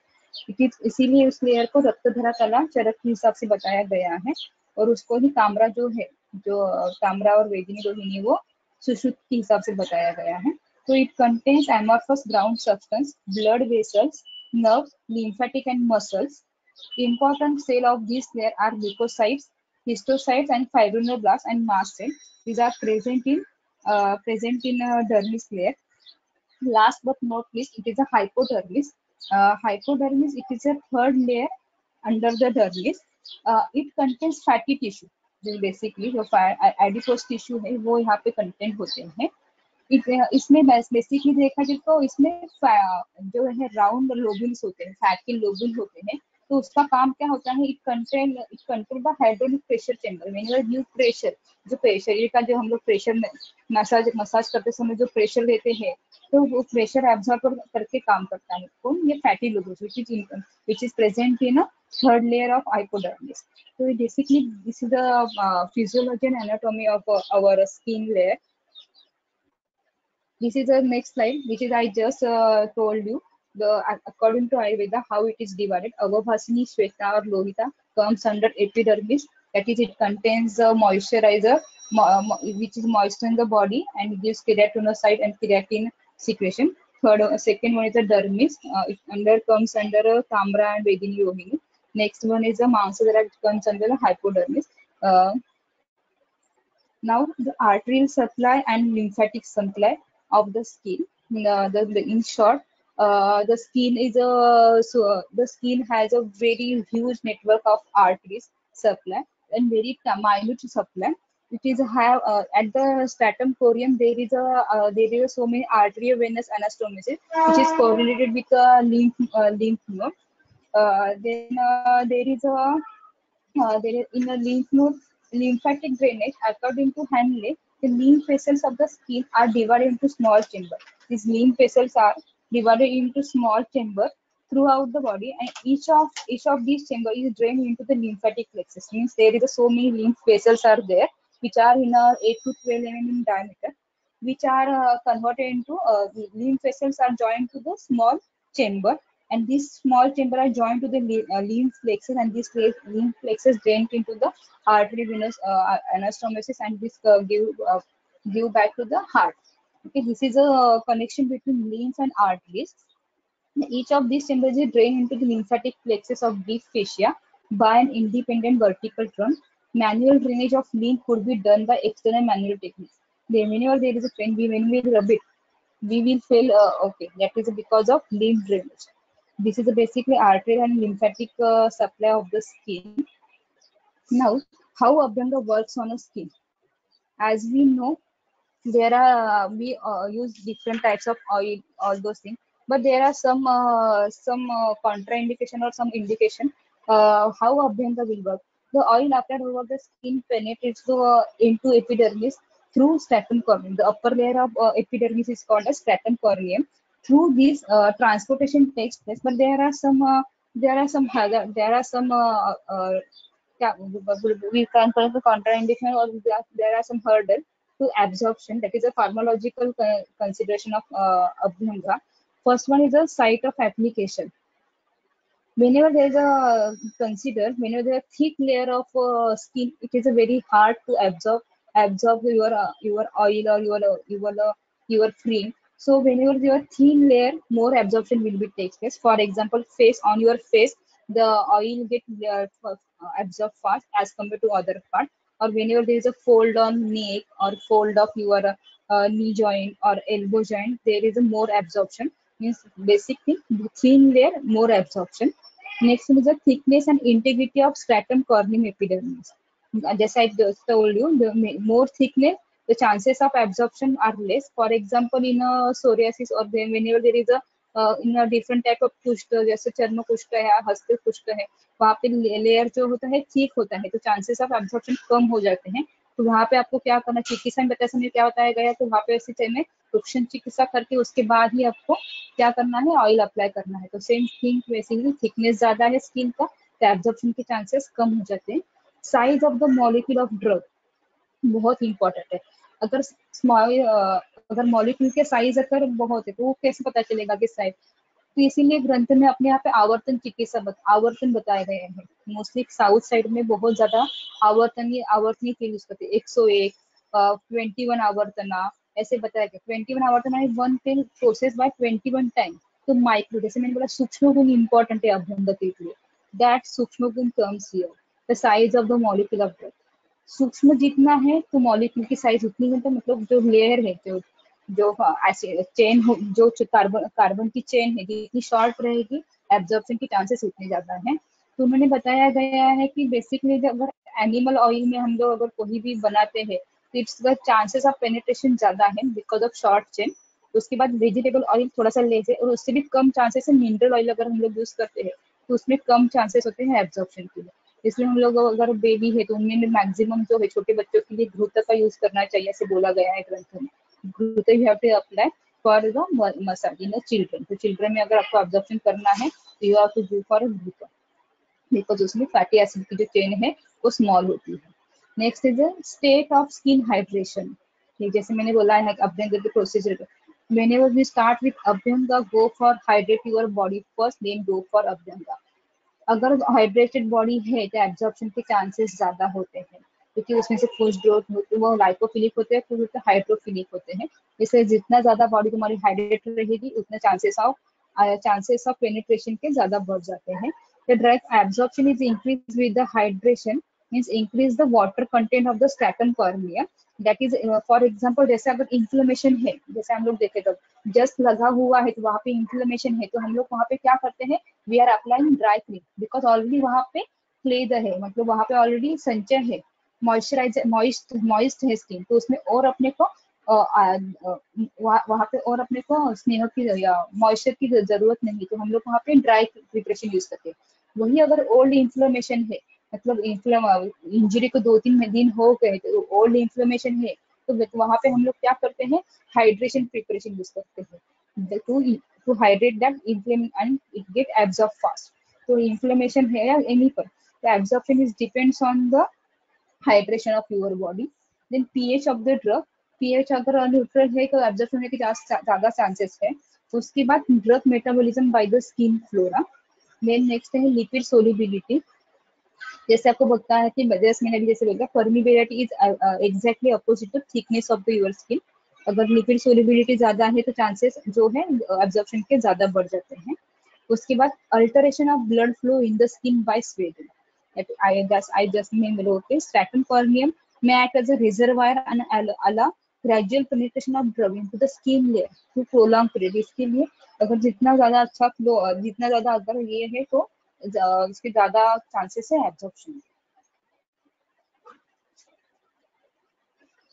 इसीलिए उस लेयर को रक्तधरा कला चरक के हिसाब से बताया गया है। और उसको ही ताम्रा जो है, जो ताम्रा और वेदिनी रोहिणी, वो सुश्रुत के हिसाब से बताया गया है। तो it contains amorphous ground substance, blood vessels, nerves, lymphatic and muscles. Important cell of this layer are leukocytes, histocytes and fibrinoblast and mast cell. These are present in dermis layer. Last but not least, it is a hypodermis. Hypodermis, it is a third layer under the dermis. It contains fatty tissue. Basically जो adipose tissue है वो यहाँ पे content होते हैं। इसमें basically देखा जाए तो इसमें जो है राउंड लोबुल्स होते हैं, फैट के लोबुल होते हैं। तो उसका काम क्या होता है, it control the hydraulic pressure chamber. Whenever give pressure, जो शरीर का जो हम लोग प्रेशर में मसाज करते समय जो प्रेशर लेते हैं, तो वो प्रेशर एब्जॉर्ब करके काम करता है कौन, ये fatty लोबुल्स which is present in a third layer of hypodermis. So basically this is the physiology and anatomy of our skin layer. This is the next slide, which is I just told you according to Ayurveda how it is divided. Avabhasini, Shweta or Lohita comes under epidermis. That is, it contains a moisturizer which is moistening the body and gives keratinocyte and keratin secretion. Second one is the dermis. It comes under Tamra and Vedini Rohini. Next one is the Mansadhara, which comes under the hypodermis. Now the arterial supply and lymphatic supply of the skin. In short, the skin is the skin has a very huge network of arteries supply and very minute supply. It is have at the stratum corneum there is so many arteriovenous anastomosis which is correlated with the lymph node. Then there is in a lymph node lymphatic drainage. According to Hanley, the lymph vessels of the skin are divided into small chambers. These lymph vessels are divided into small chambers throughout the body, and each of these chambers is drained into the lymphatic plexus. Means there is so many lymph vessels are there, which are in 8 to 12 mm in diameter, which are converted into lymph vessels are joined to the small chamber, and this small chamber are joined to the lymph plexus, and this lymph plexus drained into the arteriovenous anastomosis, and this give back to the heart. Okay, this is a connection between lymph and arteries. Each of these chambers is drained into the lymphatic plexus of deep fascia by an independent vertical trunk. Manual drainage of lymph could be done by external manual techniques. whenever there is a train, when we rub it, we will feel okay. That is because of lymph drainage. This is basically arterial and lymphatic supply of the skin. Now, how Abhyanga works on a skin? As we know, there are we use different types of oil, all those things, but there are some contraindication or some indication how Abhyanga will work. The oil applied over the skin penetrates into epidermis through stratum corneum. The upper layer of epidermis is called as stratum corneum. Through this transportation takes place, but there are some yeah, we can call it the contraindication, or there are some hurdle to absorption. That is a pharmacological consideration of Abhyanga. First one is the site of application. Whenever there is a whenever there is a thick layer of skin, it is a very hard to absorb your oil or your cream. So whenever there is a thin layer, more absorption will be takes place. For example, on your face, the oil get absorbed fast as compared to other part. Or whenever there is a fold on neck or fold of your knee joint or elbow joint, there is a more absorption. Means basic thing, thin layer, more absorption. Next one is the thickness and integrity of stratum corneum epidermis. Just I just told you, the more thickness, the chances of absorption are less. For example, in a psoriasis or whenever there is a in a different type of कुष्ठ, जैसे चर्म कुष्ठ है, हस्त कुष्ठ है, वहाँ पे लेयर जो होता है थिक होता है, तो चांसेस ऑफ एब्जॉर्प्शन कम हो जाते हैं. तो वहाँ पे आपको क्या करना, चिकित्सा में बताया समय क्या बताया गया, तो वहाँ पे ऐसे टाइम में चिकित्सा करके उसके बाद ही आपको क्या करना है, ऑयल अप्लाई करना है. तो सेम थिंग बेसिकली थिकनेस ज्यादा है स्किन का, तो एब्जॉर्प्शन के चांसेस कम हो जाते हैं. Size of the molecule of drug बहुत इंपॉर्टेंट है. अगर स्मॉल अगर मॉलिक्यूल के साइज अगर बहुत है तो वो कैसे पता चलेगा कि साइज. तो इसीलिए ग्रंथ में अपने यहाँ पे आवर्तन चिकित्सा आवर्तन बताए गए हैं. मोस्टली साउथ साइड में बहुत ज्यादा आवर्तनीय फील यूज करते हैं. 101 21 आवर्तना ऐसे बताया गया. 21 आवर्तना is one pill process by 21 time. तो माइक्रो, जैसे मैंने बोला सूक्ष्म गुण इंपॉर्टेंट है अभ्यंग के लिए, दैट सूक्ष्म गुण comes here. The size of the molecule of drug, सूक्ष्म जितना है तो मॉलिक्यूल की साइज उतनी है. तो मतलब जो लेयर है, जो चेन जो कार्बन की चेन है, जितनी शॉर्ट रहेगी एब्जॉर्प्शन की चांसेस उतने ज्यादा है. तो उन्होंने बताया गया है कि बेसिकली अगर एनिमल ऑयल में हम लोग अगर कोई भी बनाते हैं तो it's the chances of penetration ज्यादा है बिकॉज ऑफ शॉर्ट चेन. उसके बाद वेजिटेबल ऑयल थोड़ा सा लेस है, और उससे भी कम चांसेस है. मिनरल ऑयल अगर हम लोग यूज करते हैं तो उसमें कम चांसेस होते हैं एब्जॉर्प्शन के लिए. इसलिए हम लोग अगर बेबी है तो उनमें मैक्सिमम जो है छोटे बच्चों के लिए घृत का यूज करना चाहिए, ऐसे बोला गया है ग्रंथ में. घृत you have to apply for the massage in children. तो चिल्ड्रन में अगर आपको एब्जॉर्प्शन करना है तो you have to do for घृत, बिकॉज उसमें फैटी एसिड की जो चेन है वो स्मॉल होती है. Next is state of skin hydration. जैसे मैंने बोला है अभ्यंग के procedure, whenever we start with Abhyanga, go for hydrate your body first, then go for Abhyanga. अगर हाइड्रेटेड बॉडी है तो एब्जॉर्प्शन के चांसेस ज्यादा होते हैं, क्योंकि उसमें से कुछ ग्रोथ होती है वो लाइपोफिलिक होते हैं, कुछ हाइड्रोफिलिक होते हैं. इसलिए जितना ज्यादा बॉडी तुम्हारी हाइड्रेटेड रहेगी उतना चांसेस ऑफ पेनिट्रेशन के ज्यादा बढ़ जाते हैं. The drug absorption is increased with the hydration, means increase the water content of the stratum cornea. That is for example, जैसे अगर इन्फ्लेमेशन है, जैसे हम लोग देखे तो जस्ट लगा हुआ है तो वहाँ पे इन्फ्लेमेशन है, तो हम लोग वहाँ पे क्या करते हैं, we are applying dry cream, because already वहाँ पे क्लेद है, मतलब वहाँ पे ऑलरेडी संचय है, मॉइस्चराइजर मॉइस्ट है स्किन. तो उसमें और अपने को वहाँ पे और अपने को स्नेह की या मॉइस्चर की जरूरत नहीं, तो हम लोग वहाँ पे ड्राई प्रिपरेशन यूज करते हैं. वही अगर ओल्ड इन्फ्लेमेशन है, मतलब इंजरी को 2-3 दिन हो गए तो ओल्ड इन्फ्लेमेशन है, तो वहाँ पे हम लोग क्या करते हैं, हाइड्रेशन प्रिपरेशन यूज करते हैं to hydrate that inflammation and it get absorb fast. तो इन्फ्लेमेशन है या एनी पर, तो absorption is depends on the hydration of your body. Then pH of the drug, pH अगर न्यूट्रल है तो एब्जॉर्प्शन होने के ज्यादा चांसेस है. उसके बाद drug metabolism by the skin flora. Then next है लिपिड सोल्युबिलिटी. जैसे आपको बताया है कि मैंने अभी जैसे बोला, permeability is exactly opposite to thickness of the your skin. अगर लिपिड सोल्युबिलिटी ज्यादा है तो चांसेस जो है एब्जॉर्प्शन के ज्यादा बढ़ जाते हैं. उसके बाद alteration of blood flow in the skin bye sweating. I just mean okay, stratum corneum may act as a reservoir and gradual penetration of drug into the skin layer to prolong period. इसके लिए अगर जितना ज्यादा अच्छा flow, जितना ज्यादा अगर ये है तो इसके ज्यादा चांसेस है एब्जॉर्प्शन।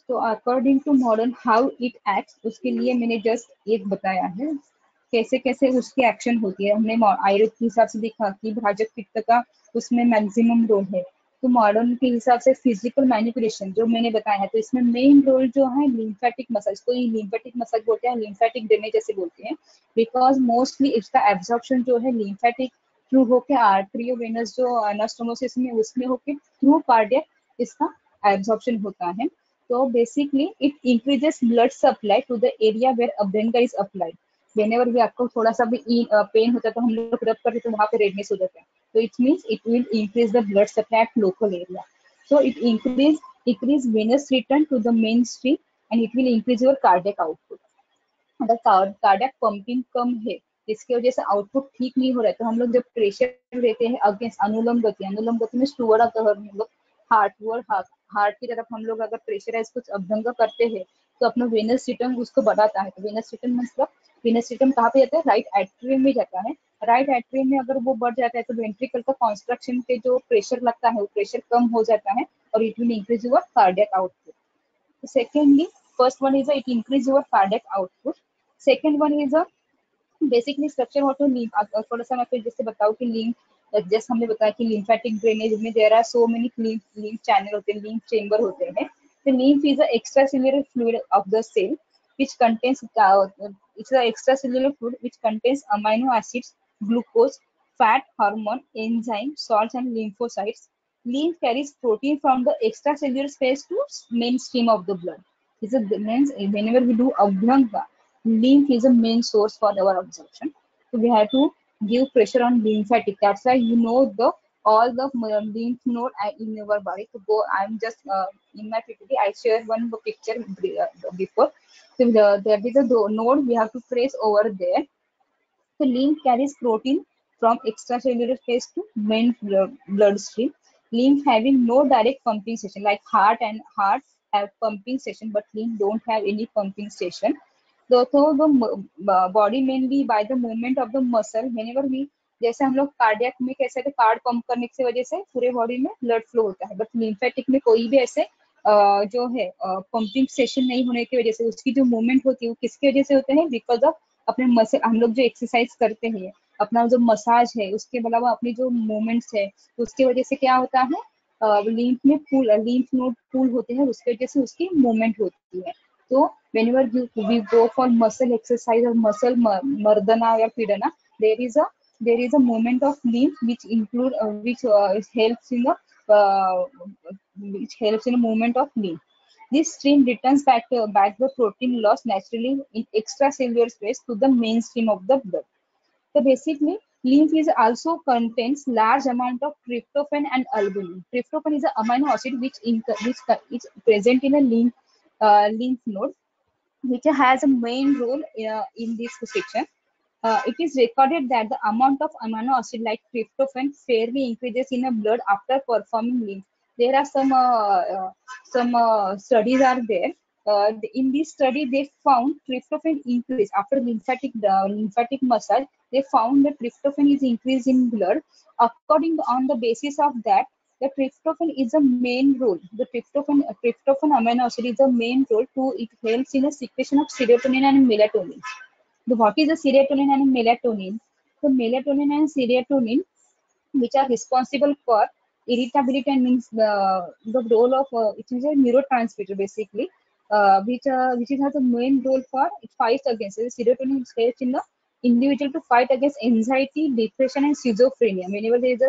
तो according to modern how it acts, उसके लिए मैंने जस्ट एक बताया है कैसे कैसे उसकी एक्शन होती है। हमने आयुर्वेद के हिसाब से देखा कि भाजक पित्त का उसमें मैक्सिमम रोल है। तो मॉडर्न के हिसाब से फिजिकल मैनिपुलेशन जो मैंने बताया है, तो इसमें मेन रोल जो है लिम्फेटिक मसाज, को लिम्फेटिक मसाज बोलते हैं, लिम्फेटिक ड्रेनेज जैसे बोलते हैं, बिकॉज मोस्टली इसका एब्जॉर्प्शन जो है लिम्फेटिक थ्रू होके आर्ट्रियोवेनस जो एनास्टोमोसिस में उसमें होके थ्रू कार्डियक इसका एब्जॉर्प्शन होता है। तो basically it increases blood supply to the area where अभ्यंगा इज अप्लाइड। व्हेनेवर भी आपको थोड़ा सा भी पेन होता है तो हम लोग रब करते तो वहां पे रेडनेस हो जाता है, तो it means it will increase the blood supply at local area. So it increase venous return to the mainstream and it will increase your cardiac output। अगर कार्डियक पंपिंग कम है, इसकी वजह से आउटपुट ठीक नहीं हो रहा है, तो हम लोग जब प्रेशर देते हैं अगेंस्ट अनुलोम गति में टूवर्ड ऑफ द हम लोग हार्ट की तरफ हम लोग अगर प्रेशराइज कुछ अभ्यंग करते हैं तो अपना वेनस रिटर्न उसको बढ़ाता है। तो वेनस रिटर्न मतलब वेनस रिटर्न कहाँ पे जाता है, राइट एट्रियम में जाता है। राइट एट्रियम में अगर वो बढ़ जाता है तो वेंट्रिकल का कॉन्स्ट्रक्शन पे जो प्रेशर लगता है वो प्रेशर कम हो जाता है और it will increase your cardiac output. Secondly, first one is it increase your cardiac output, second one is a basically structure what to lymph. थोड़ा सा मैं फिर जैसे बताऊं कि लीम्फ, जैसे हमने बताया कि लिम्फेटिक ड्रेनेज में there are so many lymph channel होते हैं, लीम्फ चेंबर होते हैं। तो lymph is a extracellular fluid of the cell which contains it's a extracellular fluid which contains amino acids, glucose, fat, hormone, enzyme, salts and lymphocytes. Lymph carries protein from the extracellular space to mainstream of the blood. This is means whenever we do abhyanga, lymph is a main source for our absorption. So we have to give pressure on lymphatic. That's why you know the all the lymph node in your body. So go, I'm just in my PPT I shared one picture before. So there is a node we have to press over there. So lymph carries protein from extracellular space to main bloodstream. Lymph having no direct pumping station, like heart have pumping station, but lymph don't have any pumping station. So the body mainly by the movement of the muscle, whenever we जैसे हम लोग cardiac में कैसे थे, card pump करने की वजह से पूरे बॉडी में ब्लड फ्लो होता है, बट लिम्फेटिक में कोई भी ऐसे जो है पंपिंग सेशन नहीं होने की वजह से उसकी जो मूवमेंट होती है वो किसकी वजह से होते हैं, बिकॉज ऑफ अपने मसल। हम लोग जो एक्सरसाइज करते हैं, अपना जो मसाज है, उसके अलावा अपनी जो मूवमेंट्स है, उसकी वजह से क्या होता है, लिम्फ में लिम्फ नोड पूल होते हैं, उसकी वजह से उसकी मूवमेंट होती है। तो whenever we go for muscle exercise or muscle mardana or pidana, there is a movement of lymph which include helps in the which helps in the movement of lymph. This stream returns back the protein loss naturally in extracellular space to the mainstream of the blood. So basically, lymph is also contains large amount of tryptophan and albumin. Tryptophan is an amino acid which is present in a lymph node, which has a main role in this section. It is recorded that the amount of amino acid like tryptophan fairly increases in a blood after performing lymph. There are some studies are there. In this study, they found tryptophan increase after lymphatic massage. They found that tryptophan is increased in blood. According on the basis of that, the tryptophan is a main role. The tryptophan amino acid is a main role to it helps in the secretion of serotonin and melatonin. So what is the serotonin and melatonin? So melatonin and serotonin, which are responsible for irritability and means the role of it is a neurotransmitter basically, which has a main role for it fights against. Serotonin helps in the individual to fight against anxiety, depression, and schizophrenia. Whenever there is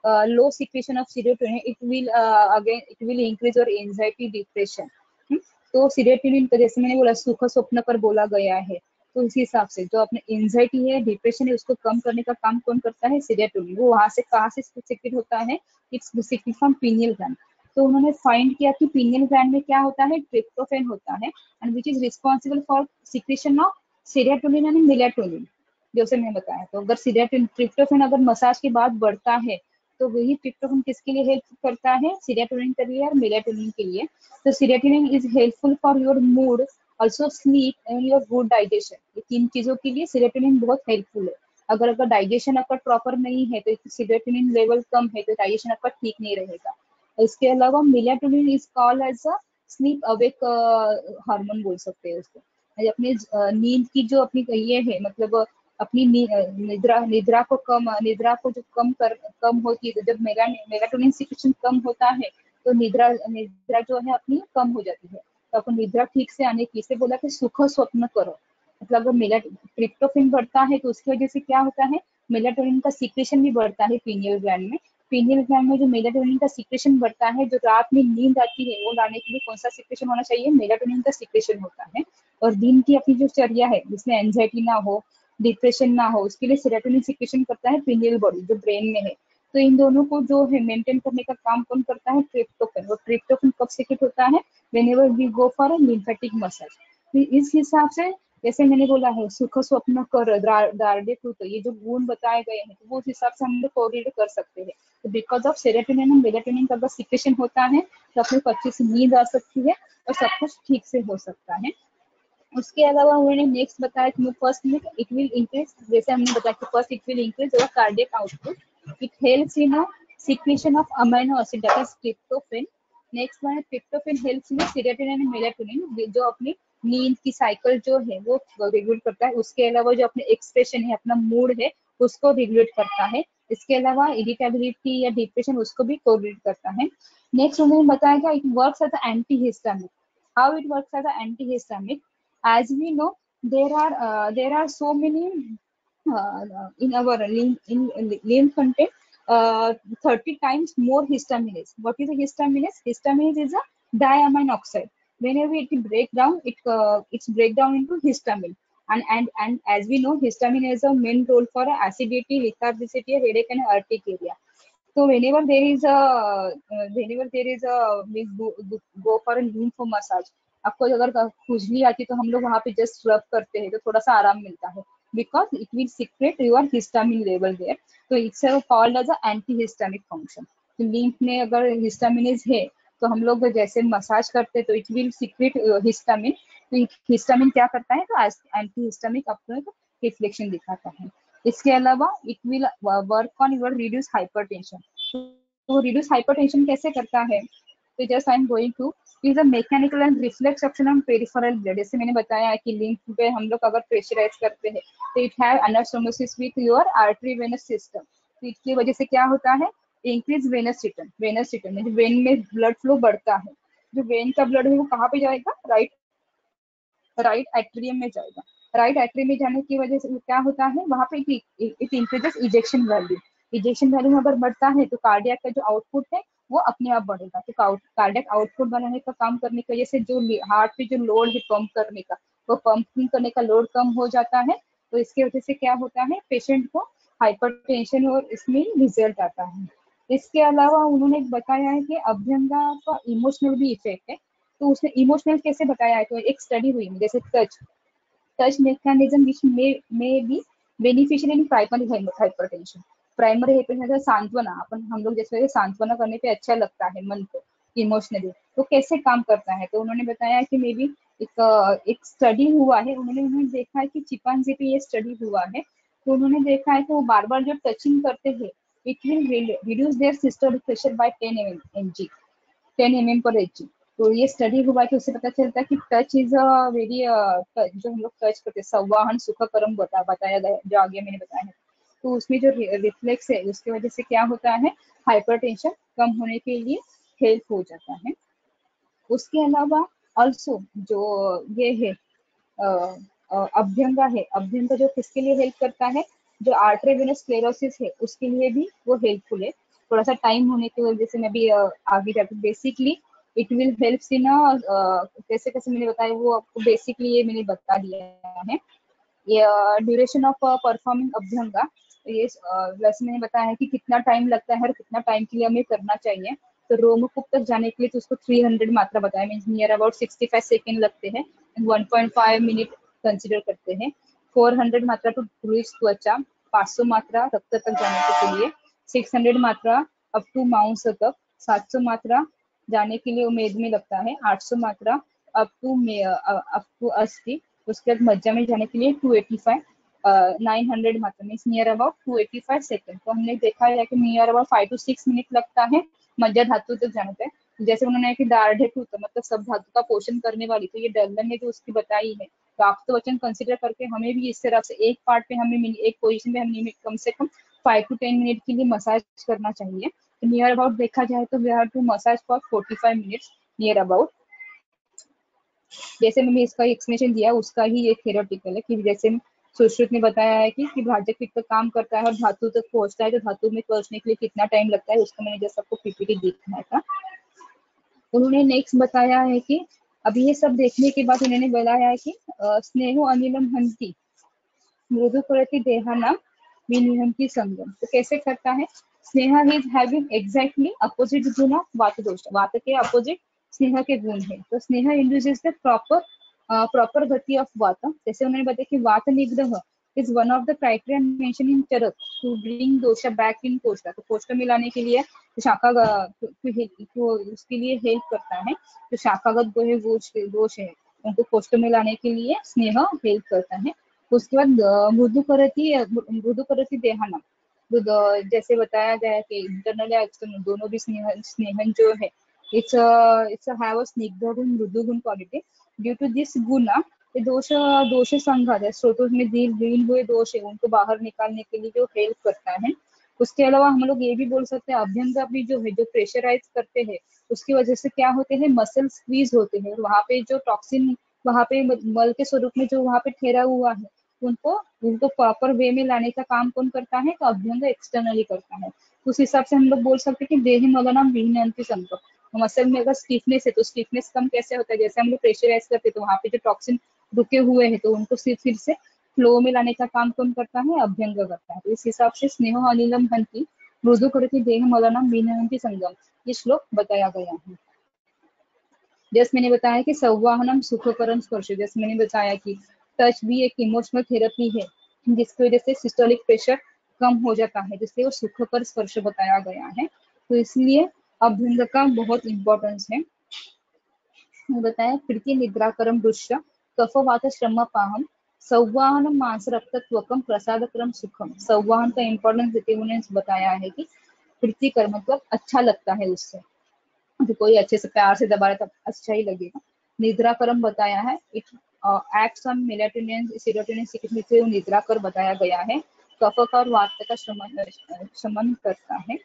a low secretion of serotonin, it will increase your anxiety, depression. तो serotonin का जैसे मैंने बोला सुख स्वप्न पर बोला गया है, तो इसी हिसाब से जो अपने एंजाइटी है, डिप्रेशन है, उसको कम करने का काम कौन करता है, सेरोटोनिन। वो वहां से कहाँ से सिक्रेट होता है, it's secret from pineal gland. तो उन्होंने फाइंड किया कि पीनियल ग्लैंड में क्या होता है, ट्रिप्टोफैन होता है, and which is responsible for secretion of serotonin and melatonin, जैसे मैंने बताया। तो अगर सेरोटोनिन ट्रिप्टोफैन अगर मसाज के बाद बढ़ता है तो वही ट्रिप्टोफैन किसके लिए हेल्प करता है, सीरोटोनिन के लिए और मेलाटोनिन के लिए। तो serotonin is helpful for your mood, also sleep and your good digestion. ये 3 चीजों के लिए सीरोटोनिन बहुत हेल्पफुल है। अगर डाइजेशन आपका प्रॉपर नहीं है तो सीरोटोनिन लेवल कम है तो डाइजेशन आपका ठीक नहीं रहेगा। इसके अलावा melatonin is called as a sleep awake hormone बोल सकते हैं उसको। अपनी नींद की जो अपनी ये है, मतलब अपनी निद्रा को जो कम होती है, तो जब मेलाटोनिन सिक्रेशन कम होता है तो निद्रा जो है अपनी कम हो जाती है। तो आपको निद्रा ठीक से आने की, इसे बोला कि सुख स्वप्न करो। मतलब अगर ट्रिप्टोफैन बढ़ता है तो उसकी वजह से क्या होता है, मेलाटोनिन का सिक्रेशन भी बढ़ता है पीनियल ग्लैंड में। पीनियल ग्लैंड में जो मेलाटोनिन का सिक्रेशन बढ़ता है, जो रात में नींद आती है वो लाने के लिए कौन सा सिक्रेशन होना चाहिए, मेलाटोनिन का सिक्रेशन होता है। और दिन की अपनी जो चर्या है जिसमें एंजाइटी ना हो, डिप्रेशन ना हो, उसके लिए सेरोटोनिन सिक्रेशन करता है पीनियल बॉडी जो ब्रेन में है। तो इन दोनों को जो है मेंटेन करने का काम कौन करता है, ट्रिप्टोफैन। और ट्रिप्टोफैन कब सिक्रेट होता है, whenever we go for a lymphatic massage. इस हिसाब से जैसे मैंने बोला है सुख स्वप्न कर दार्ढ्य कृत, ये जो गुण बताए गए हैं तो वो उस हिसाब से हम लोग कोरिलेट कर सकते हैं। तो बिकॉज ऑफ सेरोटोनिन और मेलाटोनिन का अगर सिक्रेशन होता है तो अपने को अच्छे से नींद आ सकती है और सब कुछ ठीक से हो सकता है। उसके अलावा उन्होंने नेक्स्ट बताया कि फर्स्ट में इट विल इंक्रीज, जैसे हमने बताया कि first it will increase your cardiac output, it helps in secretion of amino acid that is tryptophan. Next one है tryptophan helps in serotonin and melatonin, जो अपनी नींद की साइकिल जो है वो रेगुलेट करता है। उसके अलावा जो अपने एक्सप्रेशन है, अपना मूड है, उसको रेगुलेट करता है। इसके अलावा इरिटेबिलिटी या डिप्रेशन उसको भी कोरिलेट करता है। नेक्स्ट उन्होंने बताया कि it works as antihistaminic. How it works as antihistaminic, as we know there are so many in our lymph content 30 times more histaminase. What is a histaminase? Histaminase is a diamine oxide. Whenever it break down, it's break down into histamine. And as we know, histamine has a main role for acidity, lethargicity, headache, and urticaria. So whenever there is a we go for a lymph massage. आपको अगर खुजली आती है तो हम लोग वहाँ पे जस्ट रब करते हैं तो थोड़ा सा आराम मिलता है, because it will secrete your histamine level there. तो it's called as a antihistaminic function. तो लिम्फ में अगर हिस्टामिनेज है तो हम लोग जैसे मसाज करते हैं तो इट विल सिक्रेट हिस्टामिन। तो हिस्टामिन क्या करता है, तो एंटी हिस्टामिक अपने रिफ्लेक्शन दिखाता है। इसके अलावा it will work on your reduce hypertension. तो रिड्यूस हाइपरटेंशन कैसे करता है, तो just I am going two is a mechanical and reflex action on peripheral blood. जैसे मैंने बताया है कि लिम्फ पे हम लोग अगर प्रेशराइज करते हैं तो it have anastomosis with your artery venous system. तो इसकी वजह से क्या होता है, increase Venus return. Venus return मतलब वेन में ब्लड फ्लो बढ़ता है। जो वेन का ब्लड है वो कहाँ पे जाएगा, राइट एट्रियम में जाएगा। राइट एट्रियम में जाने की वजह से क्या होता है, वहाँ पे it increases ejection value. Ejection value अगर बढ़ता है तो कार्डियक का जो आउटपुट है वो अपने आप बढ़ेगा। तो कार्डियक आउटपुट बनाने का काम करने की वजह से जो हार्ट पे जो लोड है पंप करने का, वो पंपिंग करने का लोड कम हो जाता है। तो इसकी वजह से क्या होता है, पेशेंट को हाइपरटेंशन और इसमें रिजल्ट आता है। इसके अलावा उन्होंने बताया है कि अभ्यंगा का इमोशनल भी इफेक्ट है। तो उसने इमोशनल कैसे बताया है, तो एक स्टडी हुई जैसे touch mechanism which may be beneficial in primary hypertension. Primary hypertension सांत्वना, अपन हम लोग जैसे सांत्वना करने पे अच्छा लगता है मन को इमोशनली, तो कैसे काम करता है। तो उन्होंने बताया कि मे बी एक स्टडी हुआ है, उन्होंने देखा है कि चिंपांजी पे ये स्टडी हुआ है। तो उन्होंने देखा है कि वो बार बार जब टचिंग करते हैं it will reduce there systolic pressure by 10 mm पर एच। तो ये स्टडी हुआ है कि उससे पता चलता है कि टच इज अ वेरी जो हम लोग टच करते हैं संवाहन सुखकरम बताया गया, जो आगे मैंने बताया है। तो उसमें जो रिफ्लेक्स है उसकी वजह से क्या होता है, हाइपरटेंशन कम होने के लिए हेल्प हो जाता है। उसके अलावा ऑल्सो जो ये है अभ्यंगा है, अभ्यंगा जो किसके लिए हेल्प करता है, जो आर्टरी वेनस स्क्लेरोसिस है उसके लिए भी वो हेल्पफुल है। थोड़ा सा टाइम होने की वजह से मैं भी आगे जाती हूँ। Basically it will helps in कैसे कैसे मैंने बताया वो आपको बेसिकली ये मैंने बता दिया है। ये ड्यूरेशन ऑफ परफॉर्मिंग अभ्यंगा, ये वैसे मैंने बताया है कि कितना टाइम लगता है और कितना टाइम के लिए हमें करना चाहिए। तो रोमकूप तक जाने के लिए तो उसको 300 मात्रा बताया, मीन्स नियर अबाउट 65 सेकेंड लगते हैं, 1.5 मिनट कंसिडर करते हैं। 400 मात्रा टू रीच त्वचा, 500 मात्रा रक्त तक जाने के लिए, 600 मात्रा अप टू माउंस तक, 700 मात्रा जाने के लिए उम्मीद में लगता है, 800 मात्रा अप टू अस्थि, उसके बाद मज्जा में जाने के लिए 285, 900 मात्रा मीन्स नियर अबाउट 285 सेकंड। तो हमने देखा है कि नियर अबाउट 5 to 6 मिनट लगता है मज्जा धातु तक जाने पे। जैसे उन्होंने कि दार्ढ्य मतलब सब धातु का पोषण करने वाली, तो ये डल्लन ने जो उसकी बताई है, तो आप तो वचन कंसिडर करके हमें भी इस तरह से एक पार्ट पे हमें एक पोजीशन पे हमें कम से कम 5 to 10 मिनट के लिए मसाज करना चाहिए। तो नियर अबाउट देखा जाए तो we have to massage for 45 minutes near about. जैसे मैंने इसका एक्सप्लेनेशन दिया उसका ही ये थ्योरेटिकल है कि जैसे सुश्रुत ने बताया है कि भाजक पित्त काम करता है और धातु तक पहुंचता है, तो धातु में पहुंचने के लिए कितना टाइम लगता है उसको मैंने जैसे आपको पीपीटी दिखाया था। उन्होंने नेक्स्ट बताया है कि अभी ये सब देखने के बाद उन्होंने बताया है कि स्नेहो अनिलम हंति मृदु करति देहाना विनिहंति संगम। तो कैसे करता है, Sneha is having exactly opposite गुण ऑफ वात दोष, वात के अपोजिट स्नेहा के गुण है। तो स्नेहा इंड्यूसेस द प्रॉपर गति ऑफ वात। जैसे उन्होंने बताया कि वात निग्रह is one of the criteria mention in चरक टू ब्रिंग दोषा बैक इन कोष्ठा। तो कोष्ठा में लाने के लिए शाखा उसके लिए हेल्प करता है, जो शाखागत दोष है उनको कोष्ठ में लाने के लिए स्नेह हेल्प करता है। उसके बाद मृदु करती देहाना, जैसे बताया गया कि इंटरनल या एक्सटर्नल दोनों भी स्नेहन जो है इट्स हैव अ स्निग्ध गुण मृदु गुण क्वालिटी। ड्यू टू दिस गुना दोष संघात है, स्रोतों में लीन हुए दोष है उनको बाहर निकालने के लिए जो हेल्प करता है। उसके अलावा हम लोग ये भी बोल सकते हैं अभ्यंग भी जो है, जो प्रेशराइज करते हैं उसकी वजह से क्या होते हैं, मसल स्क्वीज होते हैं, वहां पे जो टॉक्सिन वहां पे मल के स्वरूप में जो वहां पे ठहरा हुआ है उनको प्रॉपर वे में लाने का काम कौन करता है, तो अभ्यंग एक्सटर्नली करता है। उस हिसाब से हम लोग बोल सकते हैं कि देहि मलनम विहीनंति संकट। मसल में अगर स्टिफनेस है तो स्टिफनेस कम कैसे होता है, जैसे हम लोग प्रेशराइज करते हैं तो वहां पे जो टॉक्सिन रुके हुए हैं तो उनको फिर से फ्लो में लाने का काम कौन करता है, अभ्यंग करता है। तो इस हिसाब से स्नेह अनिलम हंति मृदु करति देह मलनम विहीनंति संगम ये श्लोक बताया गया है। जैसे मैंने बताया कि संवाहनम सुखकरम स्पर्श, जैसे मैंने बताया कि टच भी एक इमोशनल थेरेपी है जिसकी वजह से सिस्टोलिक प्रेशर कम हो जाता है, जिससे वो सुखकर स्पर्श बताया गया है। तो इसलिए अभ्यंग का बहुत इंपॉर्टेंस है। बताया प्रीति निद्राकरम दृश्य कफवात श्रम पाहम संवाहन मांस रक्तत्वकम प्रसादकरम सुखम। संवाहन का इंपॉर्टेंस देते हुए उन्होंने बताया है कि प्रीतिकर मतलब अच्छा लगता है उससे, तो कोई अच्छे से प्यार से दबा रहा तो अच्छा ही लगेगा। निद्राकरम बताया है, it acts on melatonin serotonin secretion से निद्राकर बताया गया है। कफ और वात का शमन करता है,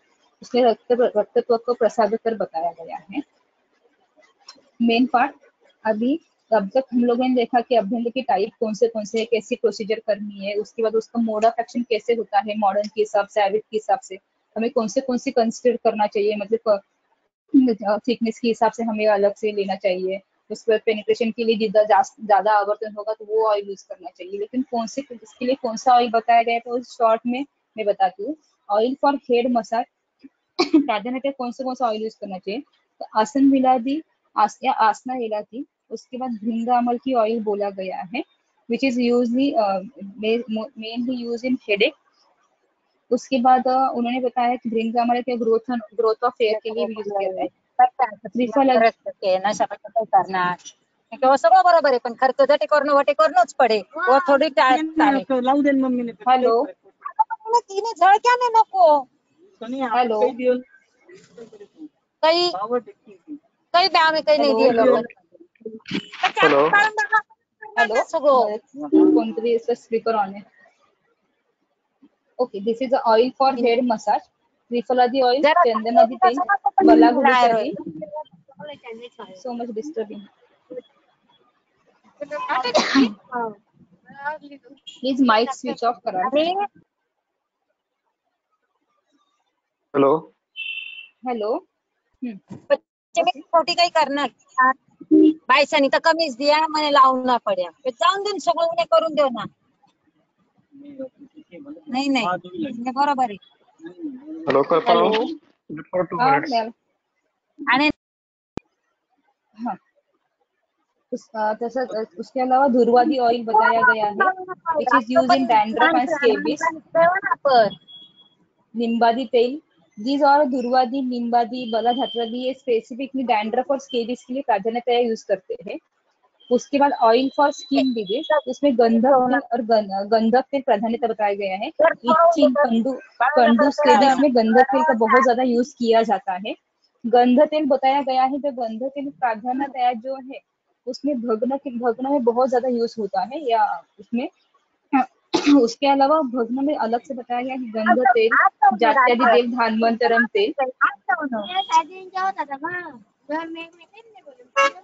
उसमें रक्तत्व को प्रसाद कर बताया गया है। मेन पार्ट अभी अब तक हम लोगों ने देखा कि अभ्यंग के टाइप कौन से है, कैसी प्रोसीजर करनी है, उसके बाद उसका मोड ऑफ एक्शन कैसे होता है, मॉडर्न के हिसाब से आयुर्वेद के हिसाब से हमें कौन से कंसिडर करना चाहिए, मतलब थिकनेस के हिसाब से हमें अलग से लेना चाहिए। उसके बाद पेनिट्रेशन के लिए ज्यादा आवर्तन होगा तो वो ऑयल यूज करना चाहिए। लेकिन कौन से इसके लिए कौन सा ऑयल बताया गया है तो शॉर्ट में मैं बताती हूँ। ऑयल फॉर हेड मसाज प्राधान्यतः कौन सा ऑयल यूज करना चाहिए, तो आसन विलादी आसना इलाती, उसके बाद भृंगामल की ऑयल बोला गया है which is usually mainly use in headache. उसके बाद उन्होंने बताया कि भृंगामल के ग्रोथ ऑफ हेयर के लिए भी यूज किया जाता है। किंवा सगळं बरोबर आहे पण खर्च जटे करणंच पडे व थोडी लावू दे मम्मीने। हेलो तिने झळक्याने नको हेलो काही काही भी आम्ही काही नाही दिलं हेलो हेलो सगळं कोणतरी इसका स्पीकर ऑन है। Okay, this is oil for head massage, त्रिफलादी ऑयल, चंदनादी तेल, बलागुडी तेल। So much disturbing, please mic switch off करा। हेलो हेलो छोटी काही करणार बायसानी तर कमीच द्या म्हणे लावून ना पड्या जाऊन देऊन सगळं उन्हे करून देऊ ना। नाही नाही बरोबर आहे। हेलो आणि हाँ उसके अलावा धुर्वादी ऑयल बताया गया है which is use in dandruff and scabies. निम्बादी तेल, these और दुर्वादी, निम्बादी, बला धात्रादी ये स्पेसिफिकली डैंड्रफ और स्केबिस के लिए प्राधान्यतया यूज करते हैं। उसके बाद ऑयल फॉर स्किन डिजीज, उसमें गंधक तेल और गंधक तेल प्राधान्यता बताया गया है। इचिंग, कंडू स्केबिस में गंधक तेल का बहुत ज्यादा यूज किया जाता है। गंध तेल बताया गया है, जो गंध तेल प्राधान्यतया जो है उसमें भग्न में बहुत ज्यादा यूज होता है, या उसमें उसके अलावा भग्न में अलग से बताया गया कि गंध तेल, जात्यादि तेल, धान्वंतरम तेल।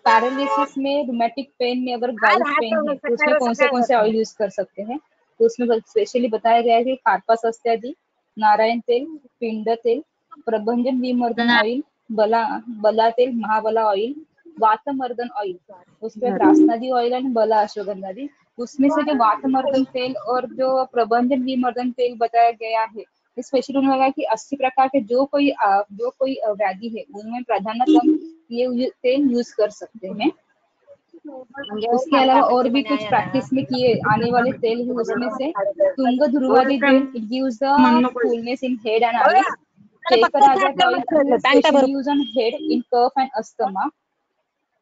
पैरालिसिस में, रूमेटिक पेन में, अगर गाउट पेन है तो उसमें कौन से ऑयल यूज कर सकते हैं, तो उसमें स्पेशली बताया गया है कि कार्पास अस्त्यादि, नारायण तेल, पिंड तेल, प्रभंजन विमर्दन ऑयल, बला तेल, महाबला ऑयल, वातमर्दन ऑयल, उसके बाद रासनादी ऑयल और बला अश्वगंधादी। उसमें से जो वातमर्दन तेल और जो प्रबंधन विमर्दन तेल बताया गया है, स्पेशली उन्होंने लगा कि 80 प्रकार के जो कोई व्याधि है उनमें प्राधान्यतम ये तेल यूज कर सकते हैं। उसके अलावा और भी कुछ प्रैक्टिस में किए आने वाले तेल है, उसमें से तुंग ध्रुवादी तेल, it gives the coolness in head and eyes. Chekaraja oil is specially used on head in cough and asthma.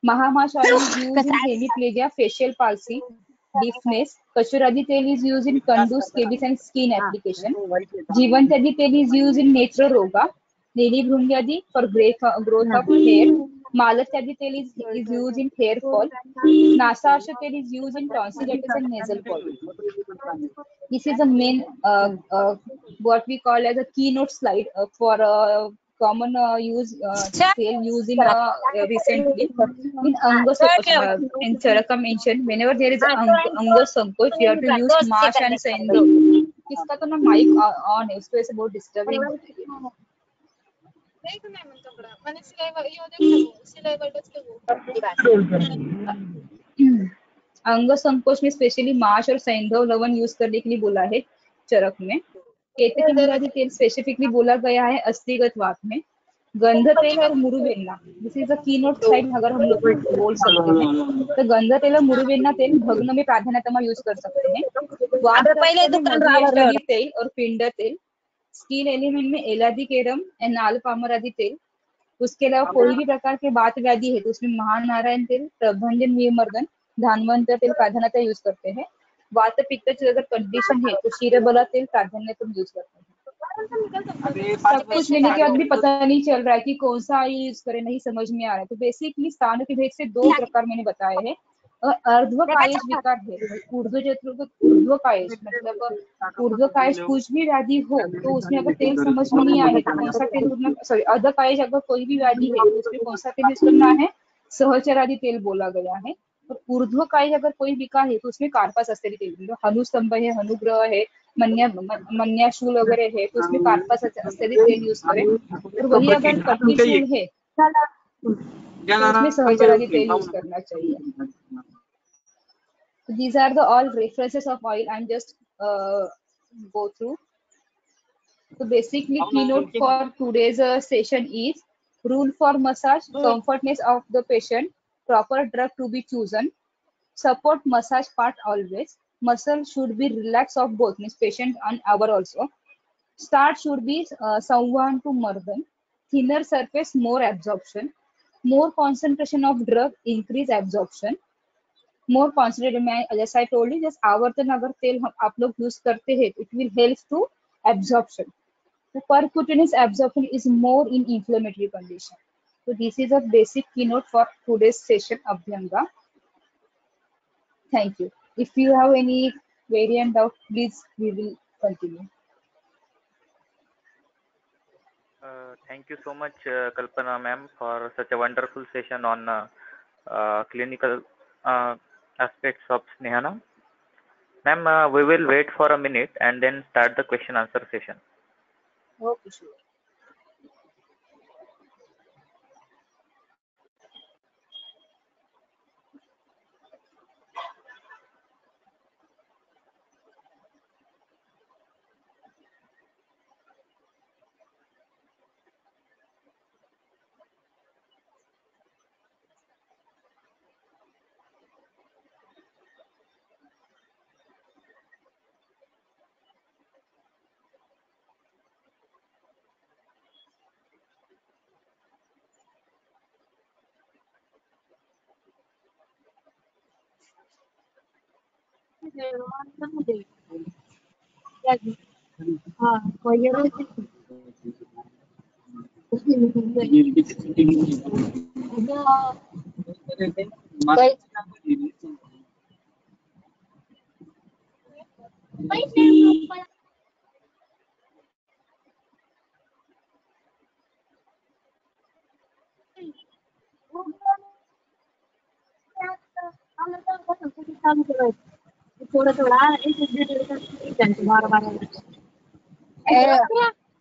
Mahamash oil is used in hemiplegia, facial palsy, deafness. Kachuradi tail is used in condu, scabies and skin application. Jivantadi tail is used in netraroga. Nilibhrungyadi for growth of hair. Malatyadi tail is used in hair fall. Nasasha tail is used in tonsillitis and nasal polyp. This is the main what we call as a keynote slide for common tail used in recently in in Charaka mentioned whenever there is anga sankoch you have to use mash and sendo. इसका तो ना mic on है, उसकी वजह से बहुत disturbing हो रही है। अंग संकोच में स्पेशली माश और सैंधव लवण यूज करने के लिए बोला है चरक में। केतकीमृगादी तेल स्पेसिफिकली बोला गया है अस्थिगत वात में। गंध तेल और मुरुवेन्ना, this is a keynote slide अगर हम लोग बोल सकते हैं, तो गंध तेल और मुरुवेन्ना तेल भग्न में प्राधान्यता यूज कर सकते हैं। वात मधुयष्टादी तेल और पिंड तेल। स्किन एलिमेंट में एलादिकेरम एंड नालपामरादी तेल। उसके अलावा कोई भी प्रकार के वात व्याधि है तो उसमें महानारायण तेल, प्रभंजन विमर्दन, धानवंतर तेल प्राधान्यता यूज करते हैं। वात पित्त अगर कंडीशन है तो क्षीरबला तेल प्राधान्यता यूज करते हैं। सब कुछ लेने के बाद भी पता नहीं चल रहा है कि कौन सा ऑयल यूज करें, नहीं समझ में आ रहा है, तो बेसिकली स्थान के भेद से दो प्रकार मैंने बताए हैं। अर्ध्वकायज विकार है, ऊर्ध्वकायज मतलब ऊर्ध्वकायज कुछ भी व्याधि हो तो उसमें अगर तेल समझ में नहीं आए तो कौन सा तेल, सॉरी अर्धकायज अगर कोई भी व्याधि है तो उसमें कौन सा तेल यूज करना है, सहचरादि तेल बोला गया है। और ऊर्ध्वकायज अगर कोई विकार है तो उसमें कार्पास अस्त्री तेल, हनुस्तंभ है, हनुग्रह है, मन्याशूल वगैरह है तो उसमें कार्पास अस्त्री तेल यूज करें। और वही अगर कट्टीशूल है तो उसमें सहचरादि तेल यूज करना चाहिए। So these are the all references of oil I'm just go through. So basically keynote for today's session is rule for massage, comfortness of the patient, proper drug to be chosen, support massage part always, muscle should be relaxed of both means patient and our also. Start should be Sauvan to Mardan, thinner surface more absorption, more concentration of drug increase absorption, more concentrated. मैं जैसा I told you just आवर्तन अगर तेल हम आप लोग use करते हैं it will help to absorption. तो percutaneous absorption is more in inflammatory condition. So this is a basic keynote for today's session, Abhyanga. Thank you. If you have any query and doubt, please we will continue. Thank you so much, Kalpana ma'am, for such a wonderful session on clinical aspects of Snehana. Ma'am, we will wait for a minute and then start the question answer session. Okay, sure.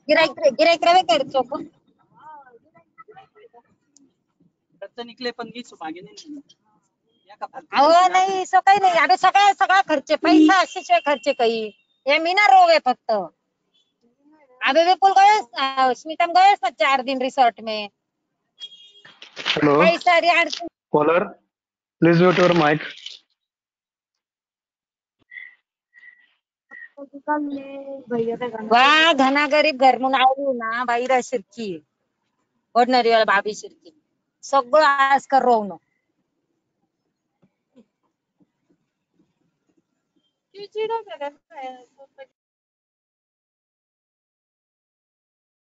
गिराईक रवे करतो अहो नाही सो काही नाही अरे सगळा खर्च पैसा अशिशय खर्च काही ये मीना रोग है फक्त अबे विपुल गए स्मितम गए ना 4 दिन रिसोर्ट में Hello, कई सारी अड़चन caller. Please mute your mic. वाह घना गरीब घर म्हणून आवडू ना बाईरा शिरकी ऑर्डिनरी वाला भाभी शिरकी सगळं आज कर रोवणं